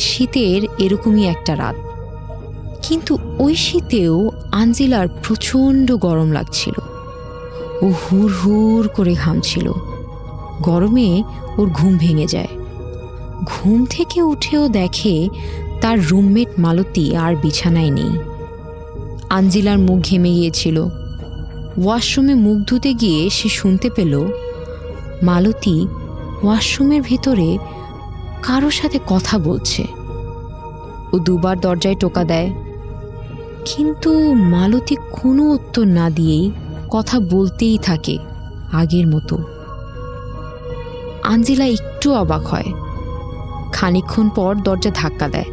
শীতের এরকমই একটা রাত, কিন্তু ওই শীতেও আনজিলার প্রচণ্ড গরম লাগছিল। ও হুর হুর করে ঘামছিল। গরমে ওর ঘুম ভেঙে যায়। ঘুম থেকে উঠেও দেখে তার রুমমেট মালতী আর বিছানায় নেই। আনজিলার মুখ ঘেমে গিয়েছিল। ওয়াশরুমে মুখ ধুতে গিয়ে সে শুনতে পেল মালতী ওয়াশরুমের ভিতরে কারোর সাথে কথা বলছে। ও দুবার দরজায় টোকা দেয়, কিন্তু মালতী কোনো উত্তর না দিয়েই কথা বলতেই থাকে আগের মতো। আনজিলা একটু অবাক হয়। খানিকক্ষণ পর দরজা ধাক্কা দেয়।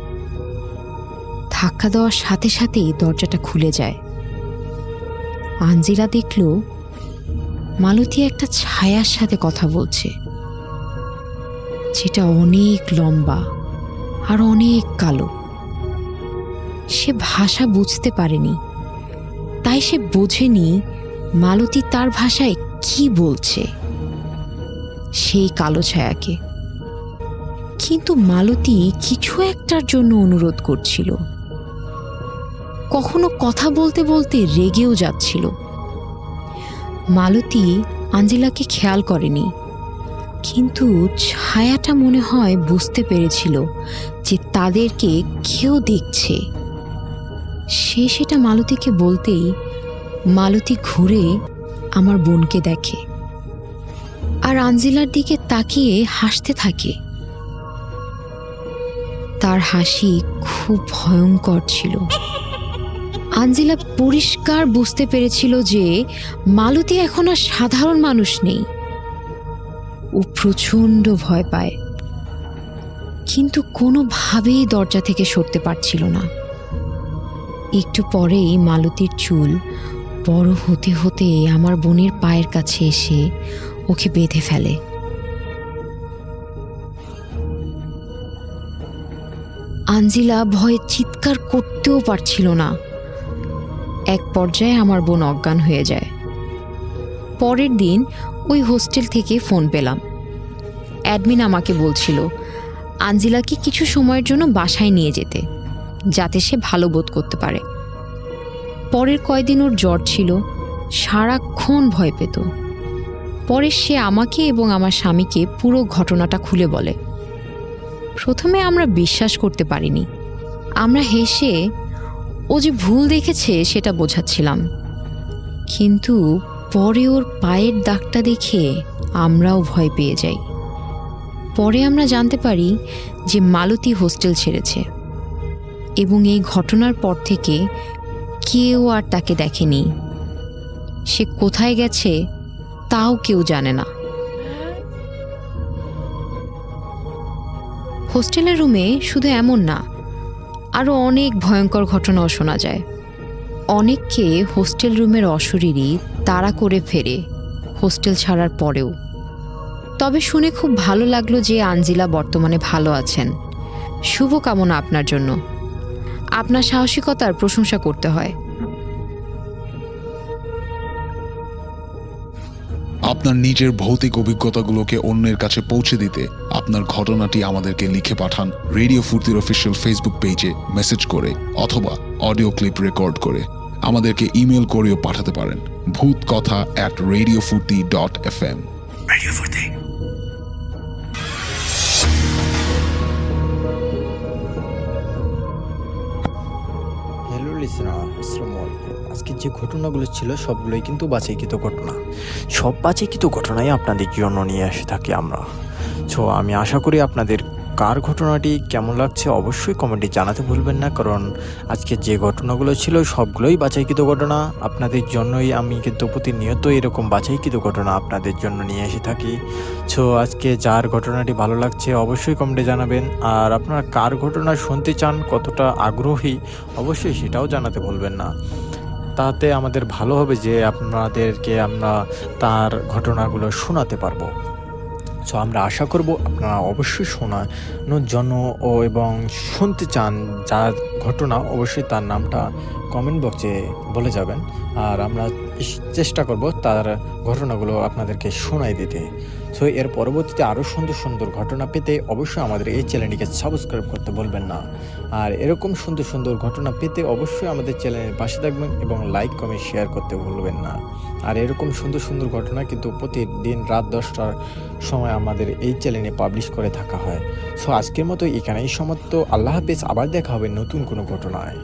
ধাক্কা দেওয়ার সাথে সাথেই দরজাটা খুলে যায়। আনজিলা দেখল মালতী একটা ছায়ার সাথে কথা বলছে, যেটা অনেক লম্বা আর অনেক কালো। সে ভাষা বুঝতে পারেনি, তাই সে বোঝেনি মালতী তার ভাষায় কি বলছে সেই কালো ছায়াকে। কিন্তু মালতী কিছু একটার জন্য অনুরোধ করছিল। কখনো কথা বলতে বলতে রেগেও যাচ্ছিল। মালতী আনজিলাকে খেয়াল করেনি, কিন্তু ছায়াটা মনে হয় বুঝতে পেরেছিল যে তাদেরকে কেউ দেখছে। সে সেটা মালতীকে বলতেই মালতী ঘুরে আমার বোনকে দেখে আর আনজিলার দিকে তাকিয়ে হাসতে থাকে। তার হাসি খুব ভয়ঙ্কর ছিল। আঞ্জিলা পরিষ্কার বুঝতে পেরেছিল যে মালতী এখন আর সাধারণ মানুষ নেই। ও প্রচণ্ড ভয় পায়, কিন্তু কোনোভাবেই দরজা থেকে সরতে পারছিল না। একটু পরেই মালতীর চুল বড় হতে হতে আমার বোনের পায়ের কাছে এসে ওকে বেঁধে ফেলে। আঞ্জিলা ভয়ে চিৎকার করতেও পারছিল না। এক পর্যায়ে আমার বোন অজ্ঞান হয়ে যায়। পরের দিন ওই হোস্টেল থেকে ফোন পেলাম। অ্যাডমিন আমাকে বলছিল আঞ্জিলাকে কিছু সময়ের জন্য বাসায় নিয়ে যেতে, যাতে সে ভালো বোধ করতে পারে। পরের কয়দিন ওর জ্বর ছিল, সারাক্ষণ ভয় পেত। পরে সে আমাকে এবং আমার স্বামীকে পুরো ঘটনাটা খুলে বলে। প্রথমে আমরা বিশ্বাস করতে পারিনি। আমরা হেসে ও যে ভুল দেখেছে সেটা বোঝাচ্ছিলাম, কিন্তু পরে ওর পায়ের দাগটা দেখে আমরাও ভয় পেয়ে যাই। পরে আমরা জানতে পারি যে মালতী হোস্টেল ছেড়েছে এবং এই ঘটনার পর থেকে কেউ আর তাকে দেখেনি। সে কোথায় গেছে তাও কেউ জানে না। হোস্টেলের রুমে শুধু এমন না, আরও অনেক ভয়ঙ্কর ঘটনাও শোনা যায়। অনেককে হোস্টেল রুমের অশরীরই তাড়া করে ফেরে হোস্টেল ছাড়ার পরেও। তবে শুনে খুব ভালো লাগলো যে আঞ্জিলা বর্তমানে ভালো আছেন। শুভকামনা আপনার জন্য। আপনার সাহসিকতার প্রশংসা করতে হয়। আপনার নিজের ভৌতিক অভিজ্ঞতাগুলোকে অন্যের কাছে পৌঁছে দিতে আপনার ঘটনাটি আমাদেরকে লিখে পাঠান রেডিও ফুর্তির অফিসিয়াল ফেসবুক পেজে মেসেজ করে অথবা অডিও ক্লিপ রেকর্ড করে। আমাদেরকে ইমেল করেও পাঠাতে পারেন bhutkotha@radiofurti.fm। রেডিও ফুর্তি। হ্যালো লিসেনার, আসসালামু আলাইকুম। আজকে যে ঘটনাগুলো ছিল সবগুলোই কিন্তু বাছাইকৃত ঘটনা। সব বাছাইকৃত ঘটনাই আপনাদের জন্য নিয়ে এসে থাকি আমরা। সো আমি আশা করি আপনাদের কার ঘটনাটি কেমন লাগছে অবশ্যই কমেন্টে জানাতে ভুলবেন না, কারণ আজকে যে ঘটনাগুলো ছিল সবগুলোই বাছাইকৃত ঘটনা। আপনাদের জন্যই আমি কিন্তু প্রতিনিয়ত এরকম বাছাইকৃত ঘটনা আপনাদের জন্য নিয়ে এসে থাকি। সো আজকে যার ঘটনাটি ভালো লাগছে অবশ্যই কমেন্টে জানাবেন। আর আপনারা কার ঘটনা শুনতে চান, কতটা আগ্রহী অবশ্যই সেটাও জানাতে ভুলবেন না। তাতে আমাদের ভালো হবে যে আপনাদেরকে আমরা তার ঘটনাগুলো শোনাতে পারবো। সো আমরা আশা করব আপনারা অবশ্যই শোনানোর জন্য এবং শুনতে চান যার ঘটনা, অবশ্যই তার নামটা কমেন্ট বক্সে বলে যাবেন। আর আমরা চেষ্টা করব তার ঘটনাগুলো আপনাদেরকে শোনাই দিতে। সো এর পরবর্তীতে আরও সুন্দর সুন্দর ঘটনা পেতে অবশ্যই আমাদের এই চ্যানেলটিকে সাবস্ক্রাইব করতে বলবেন না। আর এরকম সুন্দর সুন্দর ঘটনা পেতে অবশ্যই আমাদের চ্যানেলের পাশে থাকবেন এবং লাইক কমেন্ট শেয়ার করতে ভুলবেন না। আর এরকম সুন্দর সুন্দর ঘটনা কিন্তু প্রতিদিন রাত 10টার সময় আমাদের এই চ্যানেলে পাবলিশ করে থাকা হয়। সো আজকের মতো এখানেই সমাপ্ত। আল্লাহ হাফেজ। আবার দেখা হবে নতুন কোনো ঘটনায়।